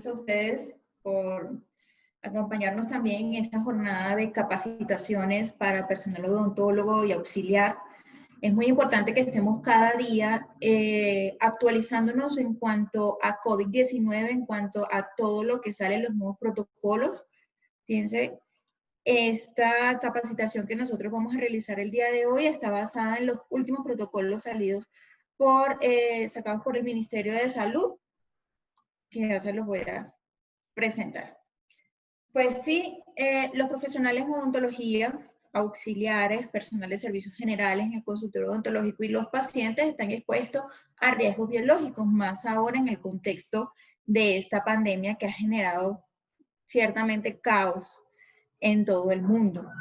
a ustedes por acompañarnos también en esta jornada de capacitaciones para personal odontólogo y auxiliar. Es muy importante que estemos cada día actualizándonos en cuanto a COVID-19, en cuanto a todo lo que sale en los nuevos protocolos. Fíjense, esta capacitación que nosotros vamos a realizar el día de hoy está basada en los últimos protocolos salidos sacados por el Ministerio de Salud, que ya se los voy a presentar. Pues sí, los profesionales en odontología, auxiliares, personal de servicios generales en el consultorio odontológico y los pacientes están expuestos a riesgos biológicos, más ahora en el contexto de esta pandemia que ha generado ciertamente caos en todo el mundo.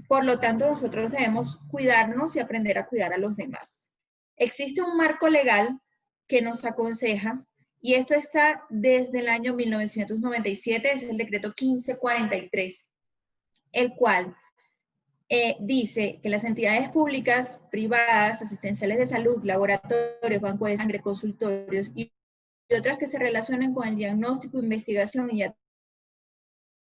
Por lo tanto, nosotros debemos cuidarnos y aprender a cuidar a los demás. Existe un marco legal que nos aconseja, y esto está desde el año 1997, es el decreto 1543, el cual dice que las entidades públicas, privadas, asistenciales de salud, laboratorios, bancos de sangre, consultorios y otras que se relacionen con el diagnóstico, investigación y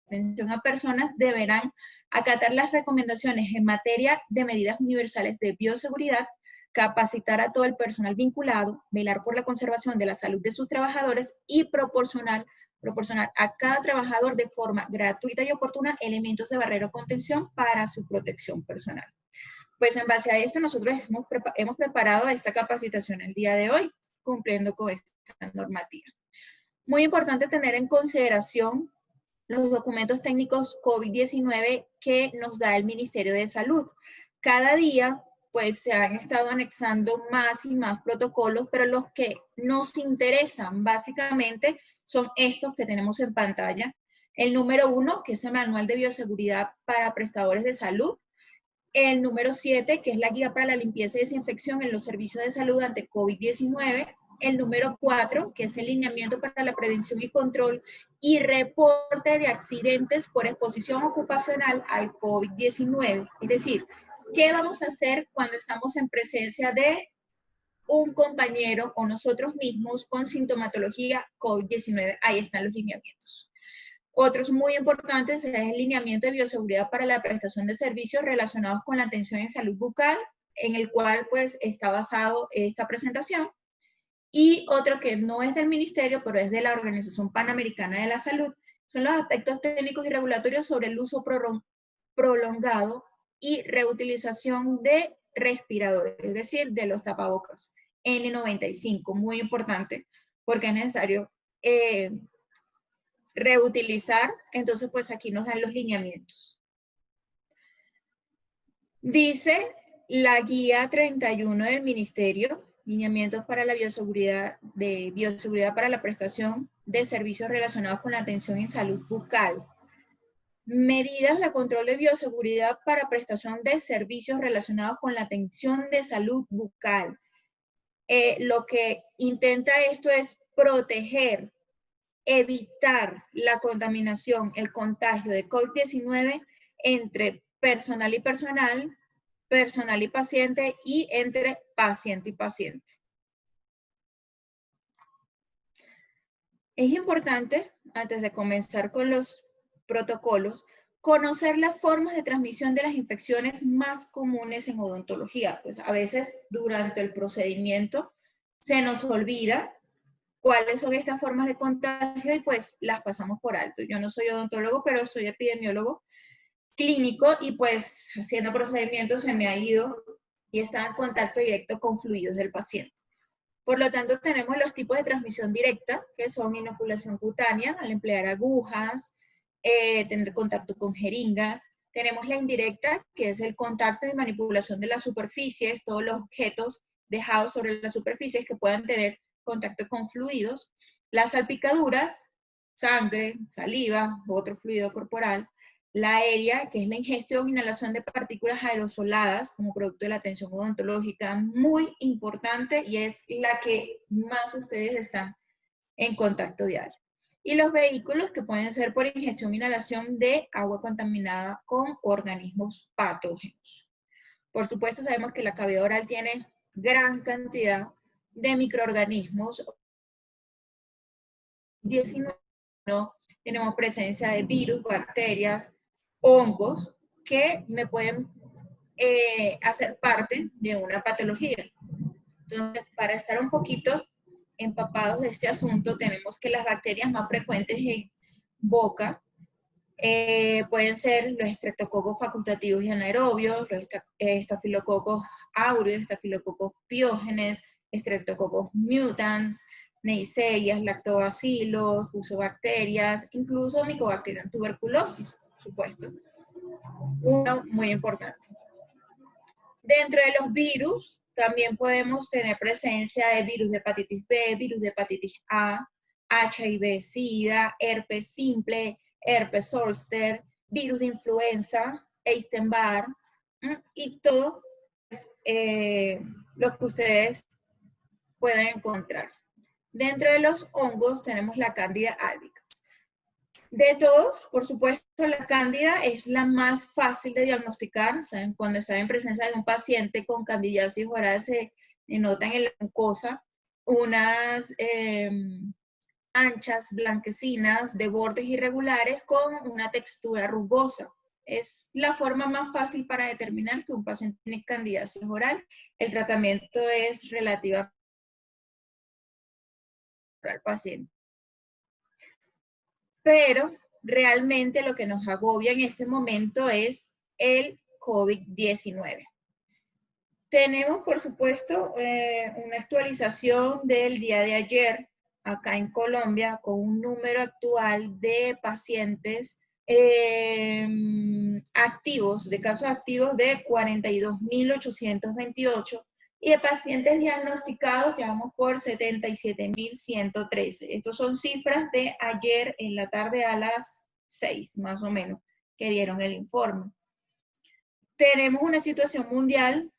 atención a personas deberán acatar las recomendaciones en materia de medidas universales de bioseguridad, capacitar a todo el personal vinculado, velar por la conservación de la salud de sus trabajadores y proporcionar a cada trabajador de forma gratuita y oportuna elementos de barrera o contención para su protección personal. Pues en base a esto nosotros hemos preparado esta capacitación el día de hoy, cumpliendo con esta normativa. Muy importante tener en consideración los documentos técnicos COVID-19 que nos da el Ministerio de Salud. Cada día, pues, se han estado anexando más y más protocolos, pero los que nos interesan básicamente son estos que tenemos en pantalla. El número 1, que es el Manual de Bioseguridad para Prestadores de Salud. El número 7, que es la Guía para la Limpieza y Desinfección en los Servicios de Salud ante COVID-19. El número 4, que es el lineamiento para la prevención y control y reporte de accidentes por exposición ocupacional al COVID-19. Es decir, ¿qué vamos a hacer cuando estamos en presencia de un compañero o nosotros mismos con sintomatología COVID-19? Ahí están los lineamientos. Otros muy importantes es el lineamiento de bioseguridad para la prestación de servicios relacionados con la atención en salud bucal, en el cual pues está basado esta presentación. Y otro que no es del ministerio, pero es de la Organización Panamericana de la Salud, son los aspectos técnicos y regulatorios sobre el uso prolongado y reutilización de respiradores, es decir, de los tapabocas. N95, muy importante, porque es necesario reutilizar, entonces pues aquí nos dan los lineamientos. Dice la guía 31 del ministerio, lineamientos para la bioseguridad para la prestación de servicios relacionados con la atención en salud bucal. Medidas de control de bioseguridad para prestación de servicios relacionados con la atención de salud bucal. Lo que intenta esto es proteger, evitar la contaminación, el contagio de COVID-19 entre personal y personal, personal y paciente y entre paciente y paciente. Es importante, antes de comenzar con los protocolos, conocer las formas de transmisión de las infecciones más comunes en odontología. Pues a veces durante el procedimiento se nos olvida cuáles son estas formas de contagio y pues las pasamos por alto. Yo no soy odontólogo, pero soy epidemiólogo clínico y pues haciendo procedimientos se me ha ido y está en contacto directo con fluidos del paciente. Por lo tanto, tenemos los tipos de transmisión directa, que son inoculación cutánea, al emplear agujas, tener contacto con jeringas. Tenemos la indirecta, que es el contacto y manipulación de las superficies, todos los objetos dejados sobre las superficies que puedan tener contacto con fluidos. Las salpicaduras, sangre, saliva, otro fluido corporal. La aérea, que es la ingestión o inhalación de partículas aerosoladas como producto de la atención odontológica, muy importante y es la que más ustedes están en contacto diario. Y los vehículos, que pueden ser por ingestión o inhalación de agua contaminada con organismos patógenos. Por supuesto, sabemos que la cavidad oral tiene gran cantidad de microorganismos COVID-19 tenemos presencia de virus, bacterias, hongos que me pueden hacer parte de una patología. Entonces, para estar un poquito empapados de este asunto, tenemos que las bacterias más frecuentes en boca pueden ser los estreptococos facultativos y anaerobios, los estafilococos aureus, estafilococos piógenes, estreptococos mutans, neiserias, lactobacilos, fusobacterias, incluso Mycobacterium tuberculosis, por supuesto. Uno muy importante. Dentro de los virus, también podemos tener presencia de virus de hepatitis B, virus de hepatitis A, HIV, SIDA, herpes simple, herpes zoster, virus de influenza, Epstein-Barr, y todo lo que ustedes pueden encontrar. Dentro de los hongos tenemos la Candida albicans. De todos, por supuesto, la cándida es la más fácil de diagnosticar. ¿Saben? Cuando están en presencia de un paciente con candidiasis oral, se notan en la mucosa unas anchas, blanquecinas, de bordes irregulares con una textura rugosa. Es la forma más fácil para determinar que un paciente tiene candidiasis oral. El tratamiento es relativo al paciente. Pero realmente lo que nos agobia en este momento es el COVID-19. Tenemos, por supuesto, una actualización del día de ayer acá en Colombia con un número actual de pacientes activos, de casos activos de 42.828 y de pacientes diagnosticados ya vamos por 77.113. Estas son cifras de ayer en la tarde a las 6, más o menos, que dieron el informe. Tenemos una situación mundial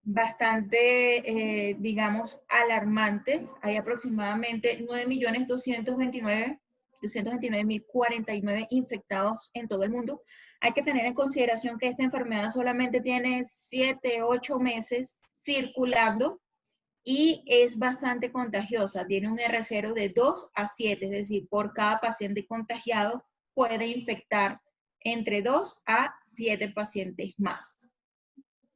bastante, digamos, alarmante. Hay aproximadamente 9.229.049 infectados en todo el mundo. Hay que tener en consideración que esta enfermedad solamente tiene 7, 8 meses circulando y es bastante contagiosa. Tiene un R0 de 2 a 7, es decir, por cada paciente contagiado puede infectar entre 2 a 7 pacientes más.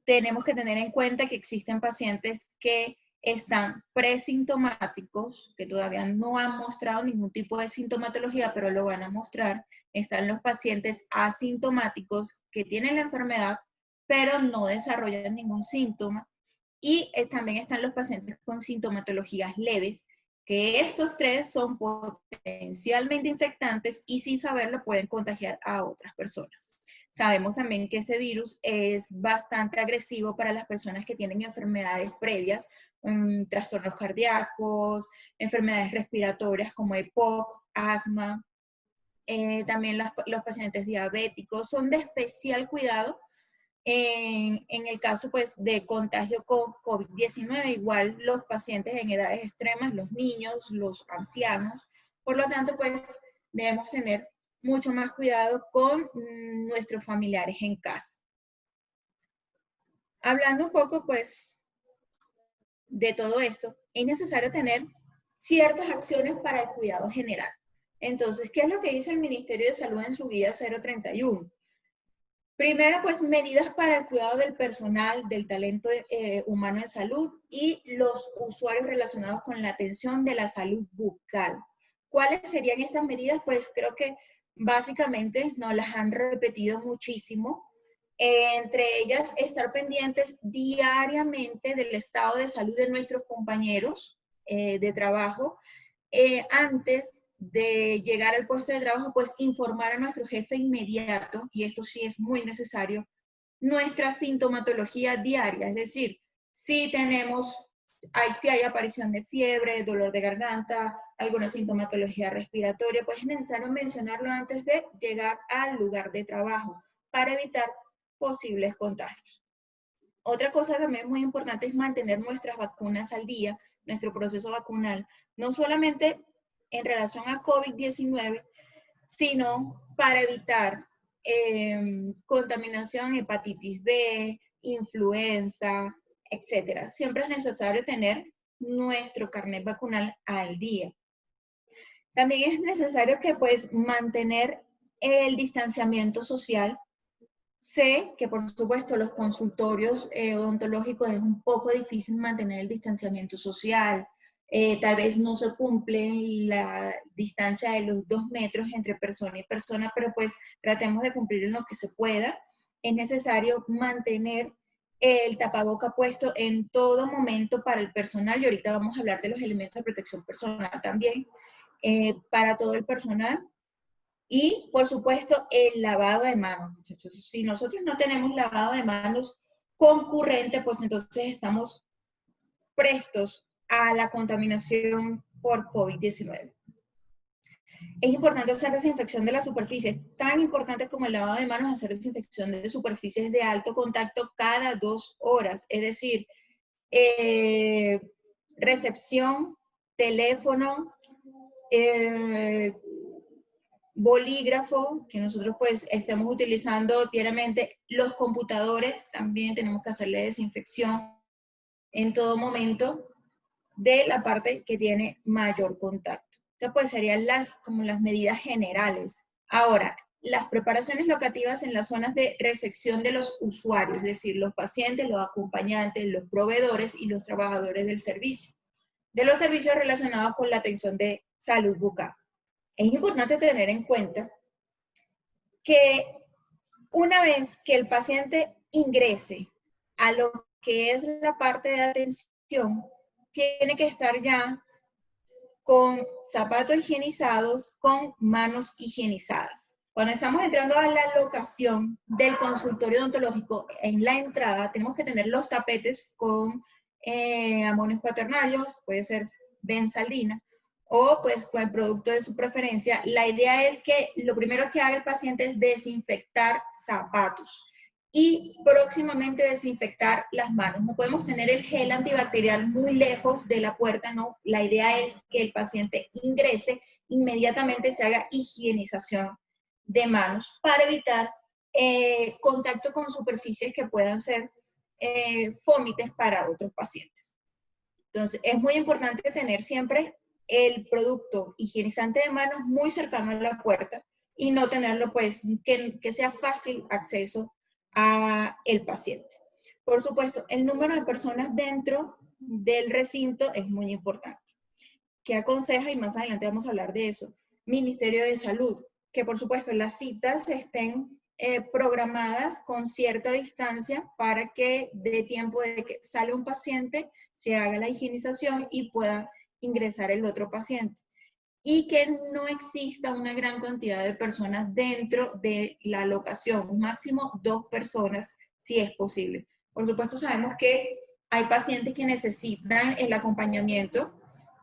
Tenemos que tener en cuenta que existen pacientes que están presintomáticos, que todavía no han mostrado ningún tipo de sintomatología, pero lo van a mostrar. Están los pacientes asintomáticos que tienen la enfermedad, pero no desarrollan ningún síntoma. Y también están los pacientes con sintomatologías leves, que estos tres son potencialmente infectantes y sin saberlo pueden contagiar a otras personas. Sabemos también que este virus es bastante agresivo para las personas que tienen enfermedades previas, trastornos cardíacos, enfermedades respiratorias como EPOC, asma, también los pacientes diabéticos son de especial cuidado en el caso pues, de contagio con COVID-19, igual los pacientes en edades extremas, los niños, los ancianos. Por lo tanto, pues debemos tener mucho más cuidado con nuestros familiares en casa. Hablando un poco, pues, de todo esto, es necesario tener ciertas acciones para el cuidado general. Entonces, ¿qué es lo que dice el Ministerio de Salud en su guía 031? Primero, pues, medidas para el cuidado del personal, del talento humano en salud y los usuarios relacionados con la atención de la salud bucal. ¿Cuáles serían estas medidas? Pues creo que básicamente nos las han repetido muchísimo. Entre ellas, estar pendientes diariamente del estado de salud de nuestros compañeros de trabajo. Antes de llegar al puesto de trabajo, pues informar a nuestro jefe inmediato, y esto sí es muy necesario, nuestra sintomatología diaria, es decir, si hay aparición de fiebre, dolor de garganta, alguna sintomatología respiratoria, pues es necesario mencionarlo antes de llegar al lugar de trabajo para evitar posibles contagios. Otra cosa también muy importante es mantener nuestras vacunas al día, nuestro proceso vacunal, no solamente en relación a COVID-19, sino para evitar contaminación, hepatitis B, influenza, etc. Siempre es necesario tener nuestro carnet vacunal al día. También es necesario que pues mantener el distanciamiento social. Sé que por supuesto los consultorios odontológicos es un poco difícil mantener el distanciamiento social. Tal vez no se cumple la distancia de los 2 metros entre persona y persona, pero pues tratemos de cumplir en lo que se pueda. Es necesario mantener el tapaboca puesto en todo momento para el personal, y ahorita vamos a hablar de los elementos de protección personal también, para todo el personal. Y, por supuesto, el lavado de manos, muchachos. Si nosotros no tenemos lavado de manos concurrente, pues entonces estamos prestos a la contaminación por COVID-19. Es importante hacer desinfección de las superficies, tan importante como el lavado de manos, hacer desinfección de superficies de alto contacto cada 2 horas. Es decir, recepción, teléfono, bolígrafo, que nosotros pues estemos utilizando diariamente, los computadores, también tenemos que hacerle desinfección en todo momento de la parte que tiene mayor contacto. Entonces pues serían como las medidas generales. Ahora, las preparaciones locativas en las zonas de recepción de los usuarios, es decir, los pacientes, los acompañantes, los proveedores y los trabajadores del servicio, de los servicios relacionados con la atención de salud bucal. Es importante tener en cuenta que una vez que el paciente ingrese a lo que es la parte de atención, tiene que estar ya con zapatos higienizados, con manos higienizadas. Cuando estamos entrando a la locación del consultorio odontológico, en la entrada tenemos que tener los tapetes con amonios cuaternarios, puede ser benzaldina, o pues con el producto de su preferencia. La idea es que lo primero que haga el paciente es desinfectar zapatos y próximamente desinfectar las manos. No podemos tener el gel antibacterial muy lejos de la puerta, no. La idea es que el paciente ingrese, inmediatamente se haga higienización de manos para evitar contacto con superficies que puedan ser fómites para otros pacientes. Entonces, es muy importante tener siempre el producto higienizante de manos muy cercano a la puerta y no tenerlo, pues, que sea fácil acceso a el paciente. Por supuesto, el número de personas dentro del recinto es muy importante. ¿Qué aconseja? Y más adelante vamos a hablar de eso. Ministerio de Salud, que por supuesto las citas estén programadas con cierta distancia para que dé tiempo de que sale un paciente, se haga la higienización y pueda ingresar el otro paciente. Y que no exista una gran cantidad de personas dentro de la locación, máximo 2 personas si es posible. Por supuesto sabemos que hay pacientes que necesitan el acompañamiento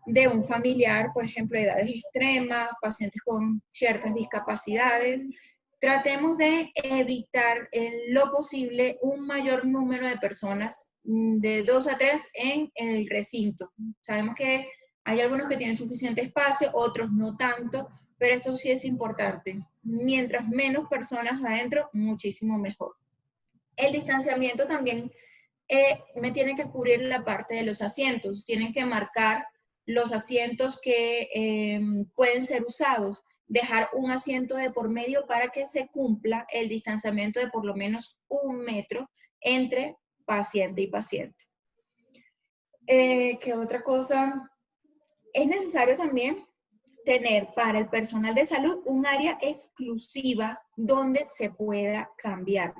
de un familiar, por ejemplo, de edades extremas, pacientes con ciertas discapacidades. Tratemos de evitar en lo posible un mayor número de personas, de 2 a 3 en el recinto. Sabemos que hay algunos que tienen suficiente espacio, otros no tanto, pero esto sí es importante. Mientras menos personas adentro, muchísimo mejor. El distanciamiento también me tiene que cubrir la parte de los asientos. Tienen que marcar los asientos que pueden ser usados. Dejar un asiento de por medio para que se cumpla el distanciamiento de por lo menos 1 metro entre paciente y paciente. ¿Qué otra cosa? Es necesario también tener para el personal de salud un área exclusiva donde se pueda cambiar.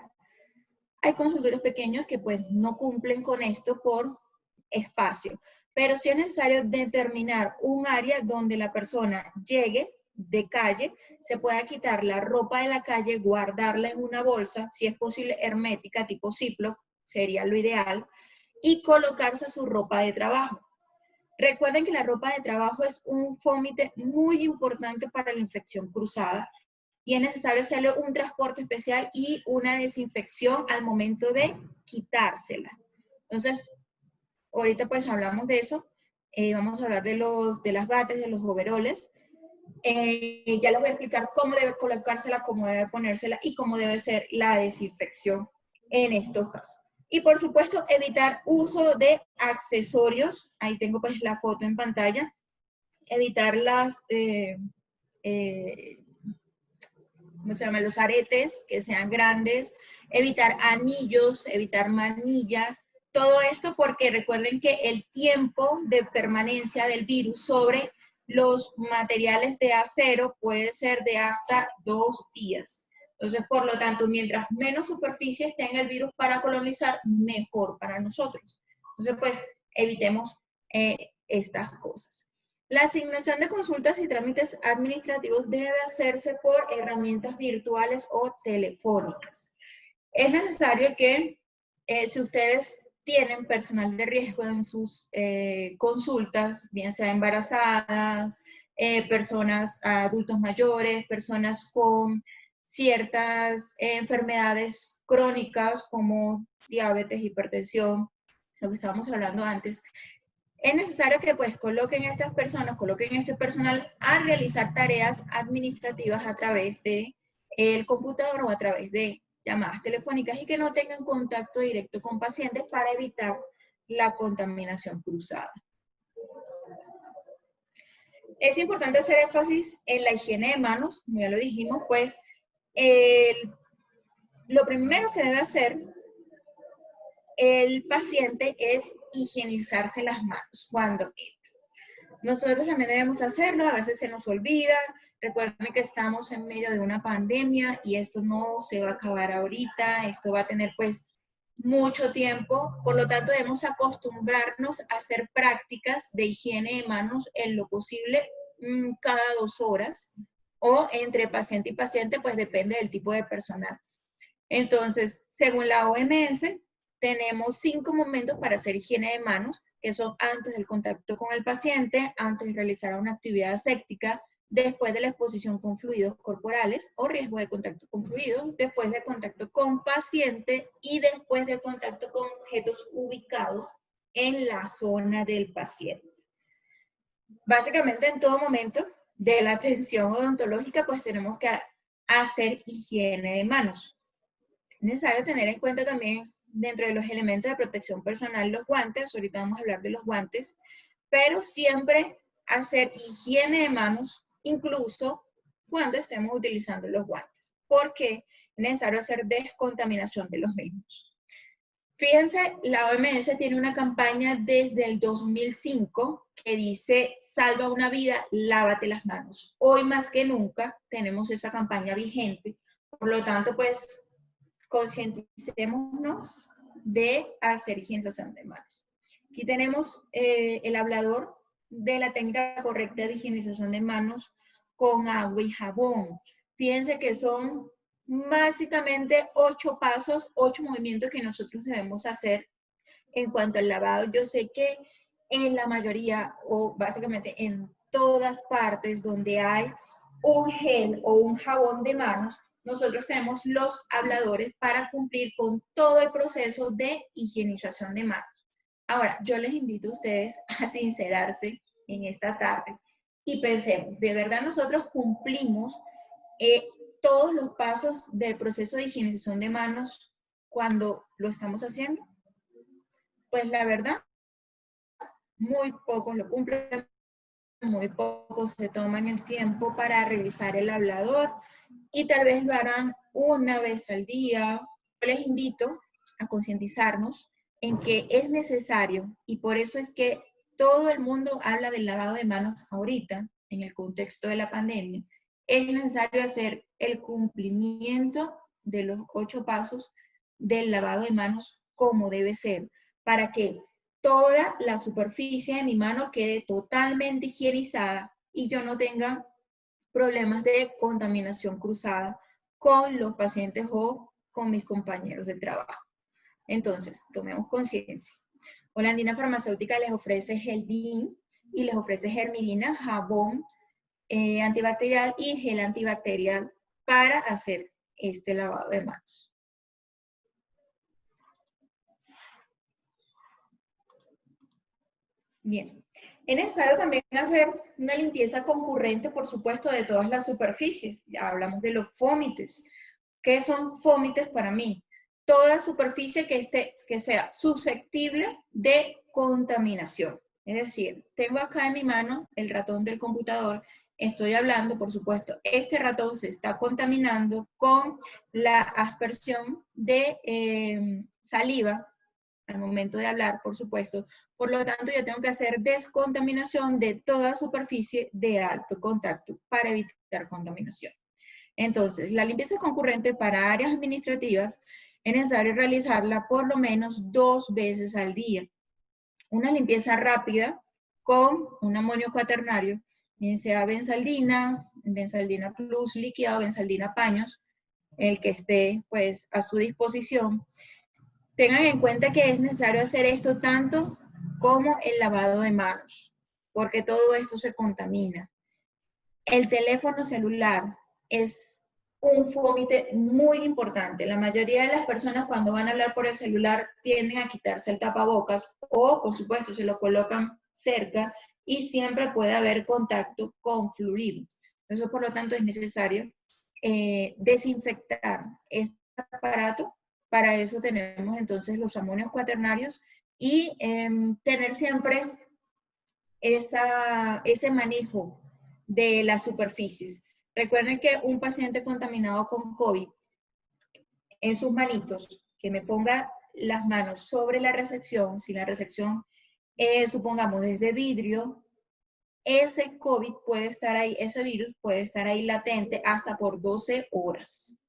Hay consultorios pequeños que pues no cumplen con esto por espacio, pero sí es necesario determinar un área donde la persona llegue de calle, se pueda quitar la ropa de la calle, guardarla en una bolsa, si es posible hermética, tipo Ziploc, sería lo ideal, y colocarse su ropa de trabajo. Recuerden que la ropa de trabajo es un fómite muy importante para la infección cruzada y es necesario hacerle un transporte especial y una desinfección al momento de quitársela. Entonces, ahorita pues hablamos de eso. Vamos a hablar de las batas, de los overoles. Ya les voy a explicar cómo debe colocársela, cómo debe ponérsela y cómo debe ser la desinfección en estos casos. Y por supuesto, evitar uso de accesorios. Ahí tengo pues la foto en pantalla. evitar ¿cómo se llama? Los aretes que sean grandes, evitar anillos, evitar manillas, todo esto porque recuerden que el tiempo de permanencia del virus sobre los materiales de acero puede ser de hasta 2 días. Entonces, por lo tanto, mientras menos superficies tenga el virus para colonizar, mejor para nosotros. Entonces, pues, evitemos estas cosas. La asignación de consultas y trámites administrativos debe hacerse por herramientas virtuales o telefónicas. Es necesario que, si ustedes tienen personal de riesgo en sus consultas, bien sea embarazadas, personas adultos mayores, personas con ciertas enfermedades crónicas como diabetes, hipertensión, lo que estábamos hablando antes, es necesario que pues coloquen a estas personas, coloquen este personal a realizar tareas administrativas a través de el computador o a través de llamadas telefónicas y que no tengan contacto directo con pacientes para evitar la contaminación cruzada. Es importante hacer énfasis en la higiene de manos, como ya lo dijimos, pues lo primero que debe hacer el paciente es higienizarse las manos cuando entra. Nosotros también debemos hacerlo, a veces se nos olvida. Recuerden que estamos en medio de una pandemia y esto no se va a acabar ahorita, esto va a tener pues mucho tiempo, por lo tanto debemos acostumbrarnos a hacer prácticas de higiene de manos en lo posible cada 2 horas o entre paciente y paciente, pues depende del tipo de personal. Entonces, según la OMS, tenemos 5 momentos para hacer higiene de manos, que son antes del contacto con el paciente, antes de realizar una actividad aséptica, después de la exposición con fluidos corporales o riesgo de contacto con fluidos, después de contacto con paciente y después de contacto con objetos ubicados en la zona del paciente. Básicamente, en todo momento de la atención odontológica, pues tenemos que hacer higiene de manos. Es necesario tener en cuenta también dentro de los elementos de protección personal los guantes, ahorita vamos a hablar de los guantes, pero siempre hacer higiene de manos incluso cuando estemos utilizando los guantes, porque es necesario hacer descontaminación de los mismos. Fíjense, la OMS tiene una campaña desde el 2005 que dice, salva una vida, lávate las manos. Hoy más que nunca tenemos esa campaña vigente, por lo tanto, pues, concienticémonos de hacer higienización de manos. Aquí tenemos el hablador de la técnica correcta de higienización de manos con agua y jabón. Fíjense que son básicamente 8 pasos, 8 movimientos que nosotros debemos hacer en cuanto al lavado. Yo sé que en la mayoría o básicamente en todas partes donde hay un gel o un jabón de manos, nosotros tenemos los habladores para cumplir con todo el proceso de higienización de manos. Ahora, yo les invito a ustedes a sincerarse en esta tarde y pensemos, ¿de verdad nosotros cumplimos todos los pasos del proceso de higienización de manos cuando lo estamos haciendo? Pues la verdad, muy pocos lo cumplen, muy pocos se toman el tiempo para revisar el hablador y tal vez lo harán una vez al día. Yo les invito a concientizarnos en que es necesario y por eso es que todo el mundo habla del lavado de manos ahorita, en el contexto de la pandemia. Es necesario hacer el cumplimiento de los 8 pasos del lavado de manos como debe ser, para que toda la superficie de mi mano quede totalmente higienizada y yo no tenga problemas de contaminación cruzada con los pacientes o con mis compañeros de trabajo. Entonces, tomemos conciencia. Holandina Farmacéutica les ofrece Geldin y les ofrece Germidina, jabón antibacterial y gel antibacterial para hacer este lavado de manos. Bien, es necesario también hacer una limpieza concurrente, por supuesto, de todas las superficies. Ya hablamos de los fómites. ¿Qué son fómites para mí? Toda superficie que sea susceptible de contaminación. Es decir, tengo acá en mi mano el ratón del computador, estoy hablando, por supuesto, este ratón se está contaminando con la aspersión de saliva al momento de hablar, por supuesto. Por lo tanto, yo tengo que hacer descontaminación de toda superficie de alto contacto para evitar contaminación. Entonces, la limpieza concurrente para áreas administrativas es necesario realizarla por lo menos 2 veces al día. Una limpieza rápida con un amonio cuaternario, bien sea benzaldina, benzaldina plus líquida o benzaldina paños, el que esté pues a su disposición. Tengan en cuenta que es necesario hacer esto tanto como el lavado de manos, porque todo esto se contamina. El teléfono celular es un fómite muy importante. La mayoría de las personas cuando van a hablar por el celular tienden a quitarse el tapabocas o, por supuesto, se lo colocan cerca y siempre puede haber contacto con fluidos. Entonces, por lo tanto, es necesario desinfectar este aparato. Para eso tenemos entonces los amonios cuaternarios y tener siempre ese manejo de las superficies. Recuerden que un paciente contaminado con COVID, en sus manitos, que me ponga las manos sobre la resección, si la resección, supongamos, es de vidrio, ese COVID puede estar ahí, ese virus puede estar ahí latente hasta por 12 horas.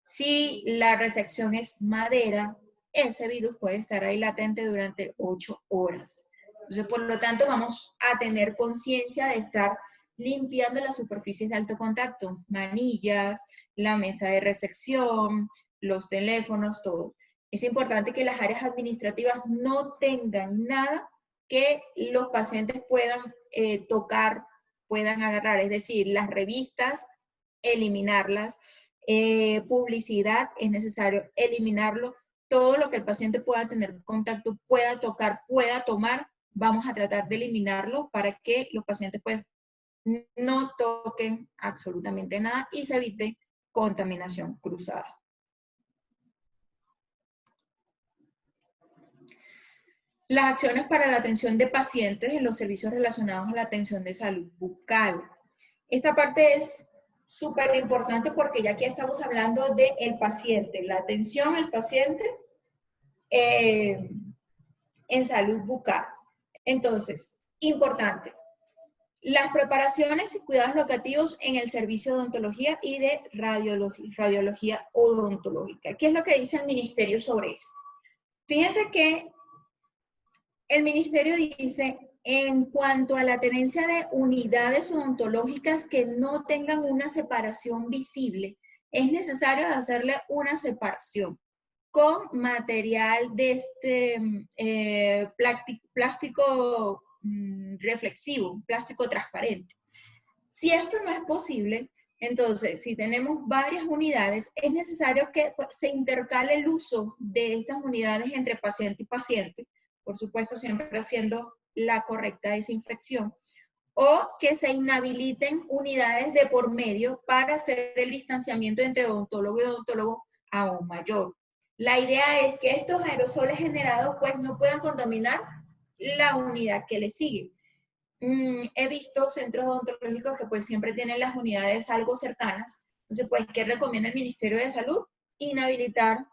Si la resección es madera, ese virus puede estar ahí latente durante 8 horas. Entonces, por lo tanto, vamos a tener conciencia de estar limpiando las superficies de alto contacto, manillas, la mesa de resección, los teléfonos, todo. Es importante que las áreas administrativas no tengan nada que los pacientes puedan tocar, puedan agarrar, es decir, las revistas, eliminarlas, publicidad, es necesario eliminarlo, todo lo que el paciente pueda tener contacto, pueda tocar, pueda tomar, vamos a tratar de eliminarlo para que los pacientes pues no toquen absolutamente nada y se evite contaminación cruzada. Las acciones para la atención de pacientes en los servicios relacionados a la atención de salud bucal. Esta parte es súper importante porque ya aquí estamos hablando del paciente, la atención al paciente en salud bucal. Entonces, importante, las preparaciones y cuidados locativos en el servicio de odontología y de radiología odontológica. ¿Qué es lo que dice el ministerio sobre esto? Fíjense que el ministerio dice, en cuanto a la tenencia de unidades odontológicas que no tengan una separación visible, es necesario hacerle una separación con material de plástico reflexivo, plástico transparente. Si esto no es posible, entonces, si tenemos varias unidades, es necesario que se intercale el uso de estas unidades entre paciente y paciente, por supuesto, siempre haciendo la correcta desinfección, o que se inhabiliten unidades de por medio para hacer el distanciamiento entre odontólogo y odontólogo aún mayor. La idea es que estos aerosoles generados pues no puedan contaminar la unidad que le sigue. He visto centros odontológicos que pues siempre tienen las unidades algo cercanas. Entonces, pues, ¿qué recomienda el Ministerio de Salud? Inhabilitar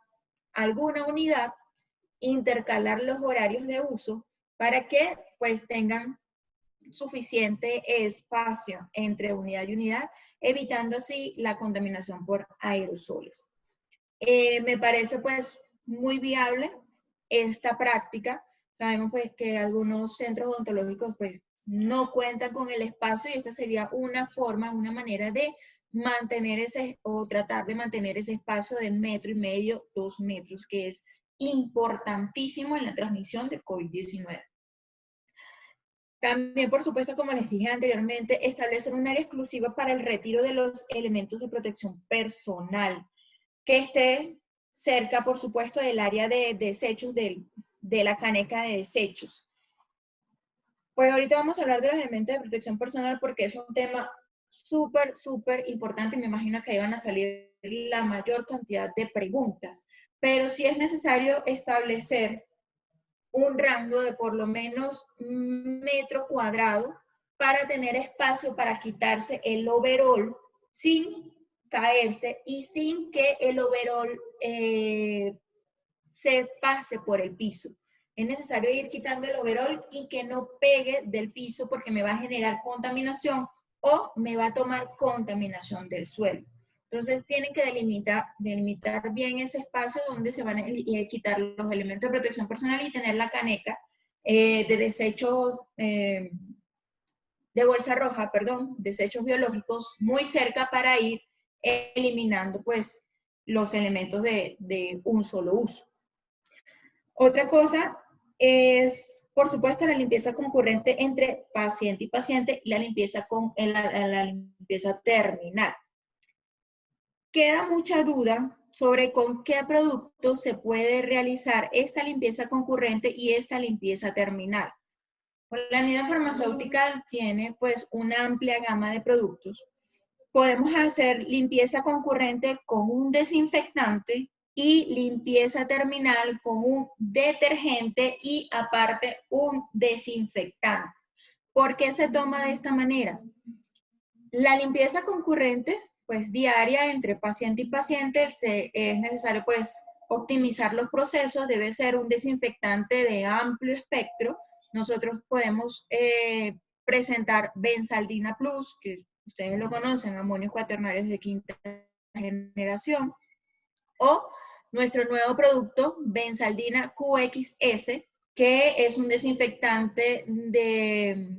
alguna unidad, intercalar los horarios de uso para que pues tengan suficiente espacio entre unidad y unidad, evitando así la contaminación por aerosoles. Me parece pues muy viable esta práctica. Sabemos pues que algunos centros odontológicos pues no cuentan con el espacio y esta sería una forma, una manera de mantener ese o tratar de mantener ese espacio de 1,5 metros, 2 metros, que es importantísimo en la transmisión del COVID-19. También, por supuesto, como les dije anteriormente, establecer un área exclusiva para el retiro de los elementos de protección personal, que esté cerca, por supuesto, del área de desechos, de la caneca de desechos. Pues ahorita vamos a hablar de los elementos de protección personal porque es un tema súper, súper importante y me imagino que ahí van a salir la mayor cantidad de preguntas. Pero sí es necesario establecer un rango de por lo menos 1 metro cuadrado para tener espacio para quitarse el overol sin caerse y sin que el overol se pase por el piso. Es necesario ir quitando el overol y que no pegue del piso porque me va a generar contaminación o me va a tomar contaminación del suelo. Entonces tienen que delimitar bien ese espacio donde se van a quitar los elementos de protección personal y tener la caneca de desechos, de bolsa roja, perdón, desechos biológicos muy cerca para ir eliminando pues los elementos de un solo uso. Otra cosa es, por supuesto, la limpieza concurrente entre paciente y paciente y la limpieza terminal. Queda mucha duda sobre con qué productos se puede realizar esta limpieza concurrente y esta limpieza terminal. La unidad farmacéutica tiene pues una amplia gama de productos. Podemos hacer limpieza concurrente con un desinfectante y limpieza terminal con un detergente y aparte un desinfectante. ¿Por qué se toma de esta manera? La limpieza concurrente, pues diaria entre paciente y paciente, es necesario pues optimizar los procesos, debe ser un desinfectante de amplio espectro. Nosotros podemos presentar Benzaldina Plus, que ustedes lo conocen, amonios cuaternarios de 5ª generación, o nuestro nuevo producto, Benzaldina QXS, que es un desinfectante de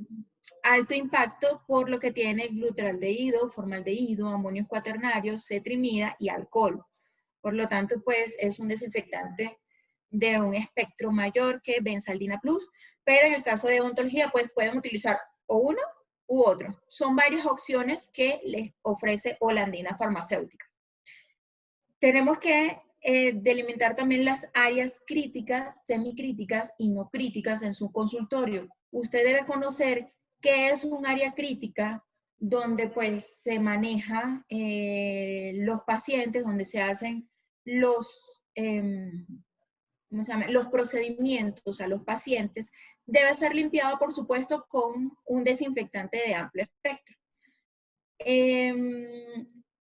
alto impacto por lo que tiene glutaraldehído, formaldehído, amonios cuaternarios, cetrimida y alcohol. Por lo tanto, pues es un desinfectante de un espectro mayor que Benzaldina Plus, pero en el caso de odontología, pues pueden utilizar o uno u otro. Son varias opciones que les ofrece Holandina Farmacéutica. Tenemos que delimitar también las áreas críticas, semicríticas y no críticas en su consultorio. Usted debe conocer qué es un área crítica donde pues se maneja los pacientes, donde se hacen los, los procedimientos a los pacientes. Debe ser limpiado, por supuesto, con un desinfectante de amplio espectro.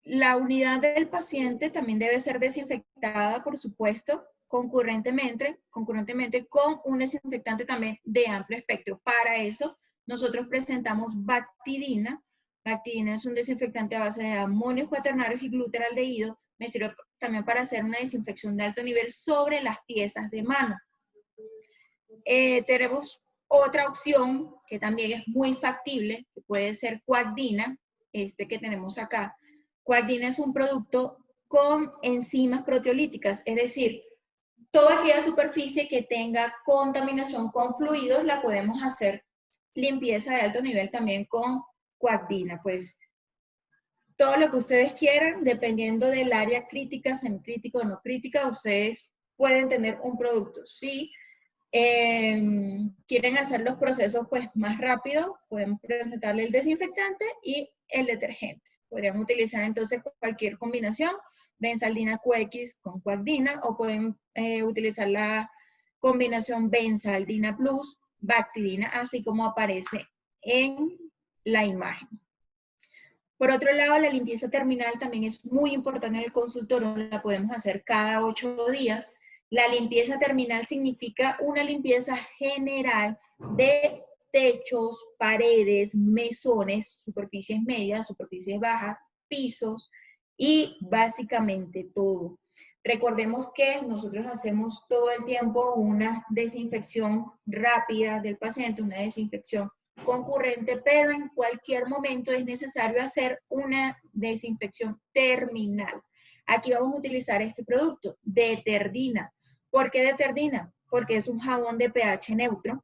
La unidad del paciente también debe ser desinfectada, por supuesto, concurrentemente con un desinfectante también de amplio espectro. Para eso, nosotros presentamos Bactidina. Bactidina es un desinfectante a base de amonios cuaternarios y glutaraldehído. Me sirve también para hacer una desinfección de alto nivel sobre las piezas de mano. Tenemos otra opción que también es muy factible, que puede ser Coagdina, este que tenemos acá. Coagdina es un producto con enzimas proteolíticas, es decir, toda aquella superficie que tenga contaminación con fluidos la podemos hacer limpieza de alto nivel también con Coagdina. Pues todo lo que ustedes quieran, dependiendo del área crítica, semicrítica o no crítica, ustedes pueden tener un producto. Sí, quieren hacer los procesos pues más rápido, pueden presentarle el desinfectante y el detergente. Podrían utilizar entonces cualquier combinación, Benzaldina QX con Coagdina, o pueden utilizar la combinación Benzaldina Plus, Bactidina, así como aparece en la imagen. Por otro lado, la limpieza terminal también es muy importante en el consultorio, la podemos hacer cada 8 días. La limpieza terminal significa una limpieza general de techos, paredes, mesones, superficies medias, superficies bajas, pisos y básicamente todo. Recordemos que nosotros hacemos todo el tiempo una desinfección rápida del paciente, una desinfección concurrente, pero en cualquier momento es necesario hacer una desinfección terminal. Aquí vamos a utilizar este producto, Deterdina. ¿Por qué Deterdina? Porque es un jabón de pH neutro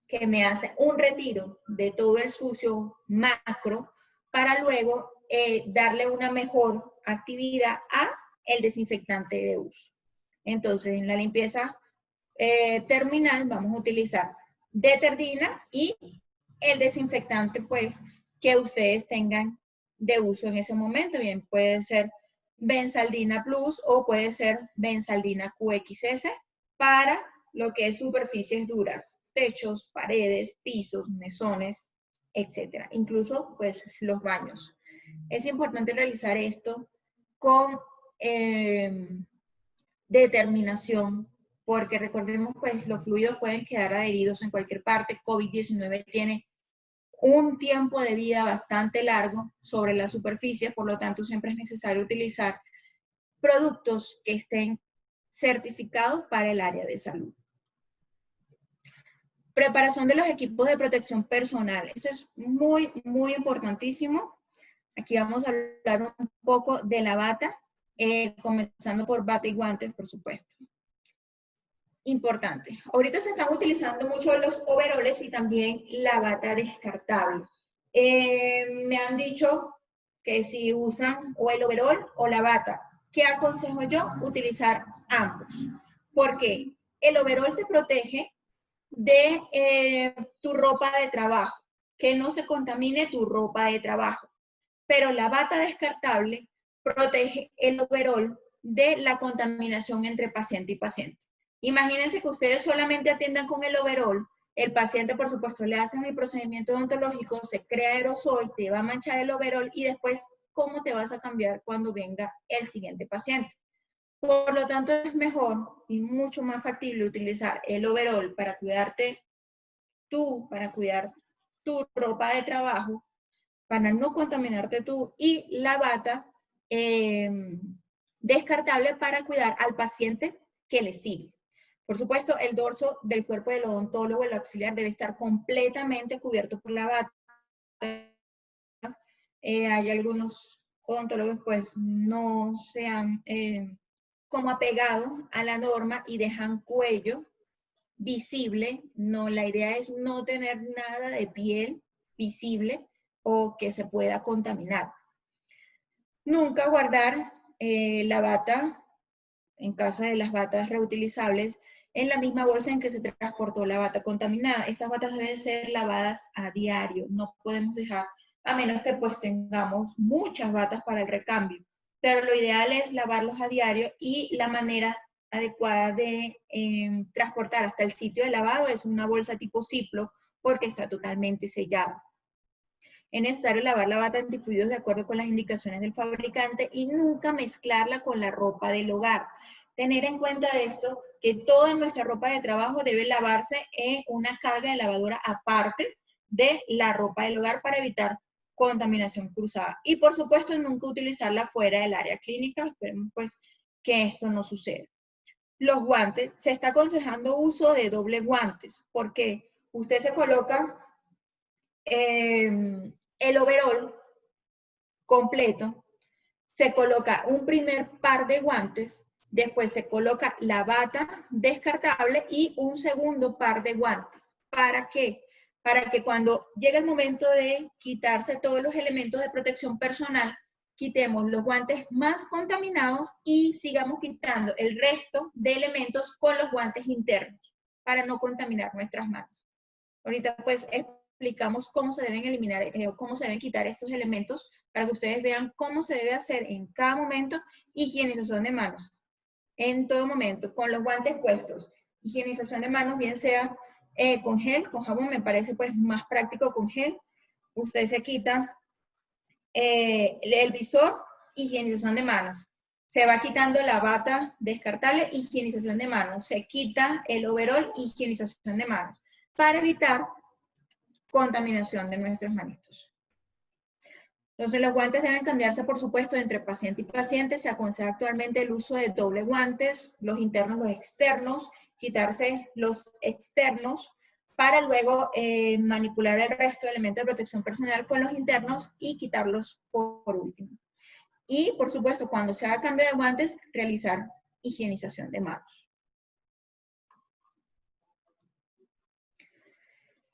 que me hace un retiro de todo el sucio macro para luego darle una mejor actividad a el desinfectante de uso. Entonces, en la limpieza terminal vamos a utilizar Deterdina y el desinfectante pues que ustedes tengan de uso en ese momento. Bien, puede ser Benzaldina Plus o puede ser Benzaldina QXS para lo que es superficies duras, techos, paredes, pisos, mesones, etcétera. Incluso, pues, los baños. Es importante realizar esto con determinación, porque recordemos, pues, los fluidos pueden quedar adheridos en cualquier parte. COVID-19 tiene un tiempo de vida bastante largo sobre la superficie, por lo tanto, siempre es necesario utilizar productos que estén certificados para el área de salud. Preparación de los equipos de protección personal. Esto es muy, muy importantísimo. Aquí vamos a hablar un poco de la bata, comenzando por bata y guantes, por supuesto. Importante. Ahorita se están utilizando mucho los overoles y también la bata descartable. Me han dicho que si usan o el overol o la bata, ¿qué aconsejo yo? Utilizar ambos. ¿Por qué? El overol te protege de tu ropa de trabajo, que no se contamine tu ropa de trabajo. Pero la bata descartable protege el overol de la contaminación entre paciente y paciente. Imagínense que ustedes solamente atiendan con el overol, el paciente, por supuesto, le hacen el procedimiento odontológico, se crea aerosol, te va a manchar el overol y después, ¿cómo te vas a cambiar cuando venga el siguiente paciente? Por lo tanto, es mejor y mucho más factible utilizar el overol para cuidarte tú, para cuidar tu ropa de trabajo, para no contaminarte tú, y la bata descartable para cuidar al paciente que le sigue. Por supuesto, el dorso del cuerpo del odontólogo, el auxiliar, debe estar completamente cubierto por la bata. Hay algunos odontólogos pues no se han como apegado a la norma y dejan cuello visible. No, la idea es no tener nada de piel visible o que se pueda contaminar. Nunca guardar la bata, en caso de las batas reutilizables, en la misma bolsa en que se transportó la bata contaminada. Estas batas deben ser lavadas a diario. No podemos dejar, a menos que pues tengamos muchas batas para el recambio. Pero lo ideal es lavarlos a diario y la manera adecuada de transportar hasta el sitio de lavado es una bolsa tipo Ziploc porque está totalmente sellada. Es necesario lavar la bata antifluidos de acuerdo con las indicaciones del fabricante y nunca mezclarla con la ropa del hogar. Tener en cuenta esto, que toda nuestra ropa de trabajo debe lavarse en una carga de lavadora aparte de la ropa del hogar para evitar contaminación cruzada. Y por supuesto, nunca utilizarla fuera del área clínica. Esperemos pues que esto no suceda. Los guantes, se está aconsejando uso de doble guantes, porque usted se coloca el overol completo, se coloca un primer par de guantes, después se coloca la bata descartable y un segundo par de guantes. ¿Para qué? Para que cuando llegue el momento de quitarse todos los elementos de protección personal, quitemos los guantes más contaminados y sigamos quitando el resto de elementos con los guantes internos para no contaminar nuestras manos. Ahorita pues explicamos cómo se deben eliminar, cómo se deben quitar estos elementos para que ustedes vean cómo se debe hacer en cada momento higienización de manos. En todo momento, con los guantes puestos. Higienización de manos, bien sea con gel, con jabón, me parece pues más práctico con gel. Usted se quita el visor, higienización de manos. Se va quitando la bata descartable, higienización de manos. Se quita el overol, higienización de manos. Para evitar contaminación de nuestras manitos. Entonces los guantes deben cambiarse, por supuesto, entre paciente y paciente. Se aconseja actualmente el uso de doble guantes, los internos, los externos, quitarse los externos para luego manipular el resto de elementos de protección personal con los internos y quitarlos por último. Y, por supuesto, cuando se haga cambio de guantes, realizar higienización de manos.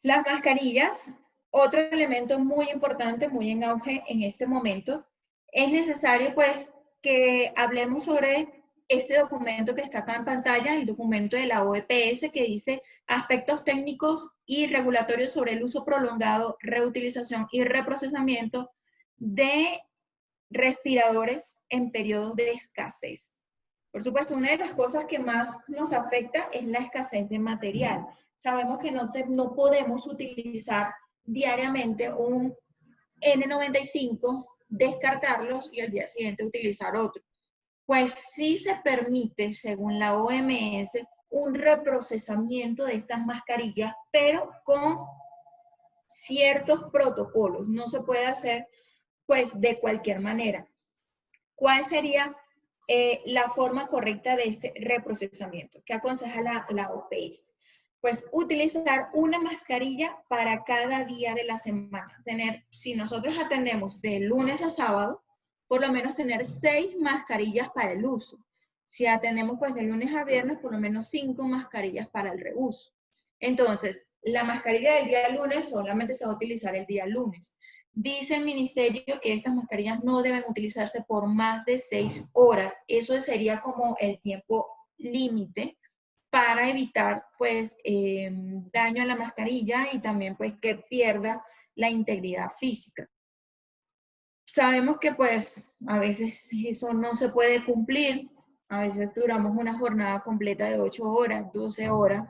Las mascarillas, otro elemento muy importante, muy en auge en este momento. Es necesario pues que hablemos sobre este documento que está acá en pantalla, el documento de la OEPS que dice aspectos técnicos y regulatorios sobre el uso prolongado, reutilización y reprocesamiento de respiradores en periodos de escasez. Por supuesto, una de las cosas que más nos afecta es la escasez de material. Sabemos que no podemos utilizar diariamente un N95, descartarlos y al día siguiente utilizar otro. Pues sí se permite, según la OMS, un reprocesamiento de estas mascarillas, pero con ciertos protocolos. No se puede hacer, pues, de cualquier manera. ¿Cuál sería la forma correcta de este reprocesamiento? ¿Qué aconseja la OPS? Pues utilizar una mascarilla para cada día de la semana. Si nosotros atendemos de lunes a sábado, por lo menos tener 6 mascarillas para el uso. Si atendemos pues de lunes a viernes, por lo menos 5 mascarillas para el reuso. Entonces, la mascarilla del día lunes solamente se va a utilizar el día lunes. Dice el ministerio que estas mascarillas no deben utilizarse por más de 6 horas. Eso sería como el tiempo límite para evitar pues daño a la mascarilla y también pues que pierda la integridad física. Sabemos que pues a veces eso no se puede cumplir, a veces duramos una jornada completa de 8 horas, 12 horas,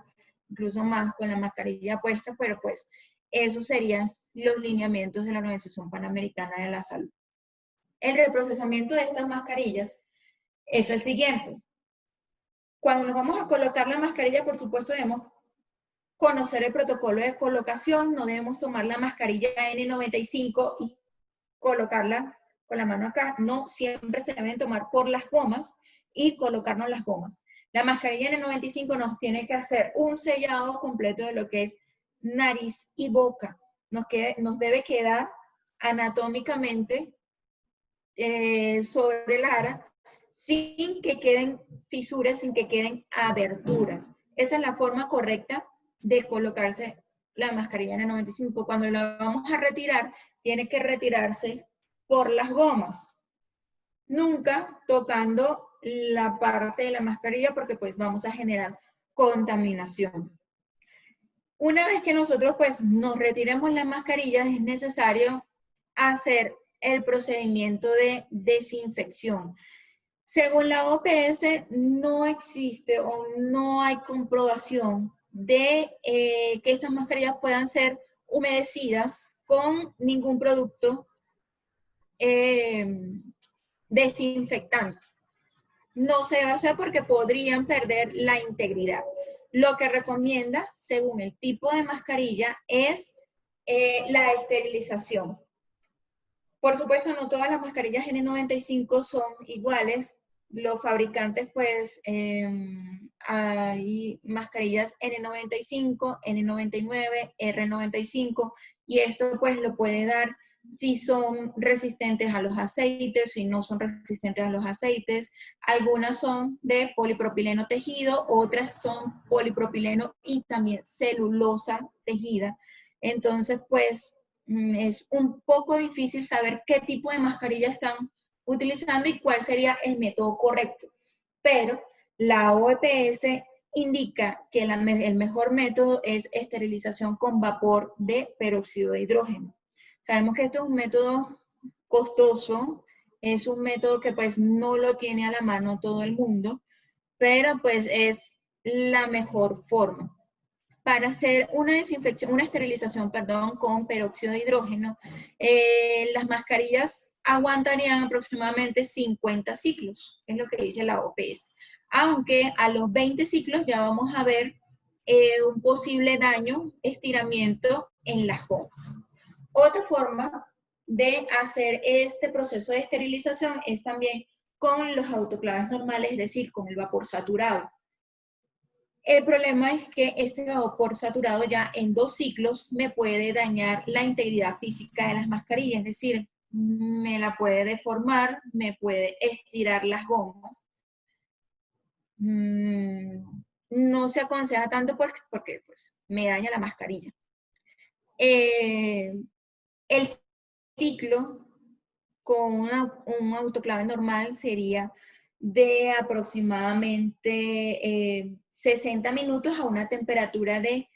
incluso más con la mascarilla puesta, pero pues esos serían los lineamientos de la Organización Panamericana de la Salud. El reprocesamiento de estas mascarillas es el siguiente. Cuando nos vamos a colocar la mascarilla, por supuesto debemos conocer el protocolo de colocación, no debemos tomar la mascarilla N95 y colocarla con la mano acá, no, siempre se deben tomar por las gomas y colocarnos las gomas. La mascarilla N95 nos tiene que hacer un sellado completo de lo que es nariz y boca. Nos debe quedar anatómicamente sobre la cara sin que queden fisuras, sin que queden aberturas. Esa es la forma correcta de colocarse la mascarilla N95. Cuando la vamos a retirar, tiene que retirarse por las gomas, nunca tocando la parte de la mascarilla porque pues vamos a generar contaminación. Una vez que nosotros pues nos retiremos las mascarillas, es necesario hacer el procedimiento de desinfección. Según la OPS, no existe o no hay comprobación de que estas mascarillas puedan ser humedecidas con ningún producto desinfectante. No se debe hacer porque podrían perder la integridad. Lo que recomienda, según el tipo de mascarilla, es la esterilización. Por supuesto, no todas las mascarillas N95 son iguales. Los fabricantes, pues, hay mascarillas N95, N99, R95, y esto, pues, lo puede dar si son resistentes a los aceites, si no son resistentes a los aceites. Algunas son de polipropileno tejido, otras son polipropileno y también celulosa tejida. Entonces, pues, es un poco difícil saber qué tipo de mascarilla están utilizando y cuál sería el método correcto. Pero la OPS indica que el mejor método es esterilización con vapor de peróxido de hidrógeno. Sabemos que esto es un método costoso, es un método que pues no lo tiene a la mano todo el mundo, pero pues es la mejor forma. Para hacer una desinfección, una esterilización, perdón, con peróxido de hidrógeno, las mascarillas aguantarían aproximadamente 50 ciclos, es lo que dice la OPS. Aunque a los 20 ciclos ya vamos a ver un posible daño, estiramiento en las gomas. Otra forma de hacer este proceso de esterilización es también con los autoclaves normales, es decir, con el vapor saturado. El problema es que este vapor saturado ya en 2 ciclos me puede dañar la integridad física de las mascarillas, es decir, me la puede deformar, me puede estirar las gomas. No se aconseja tanto porque pues, me daña la mascarilla. El ciclo con un autoclave normal sería de aproximadamente 60 minutos a una temperatura de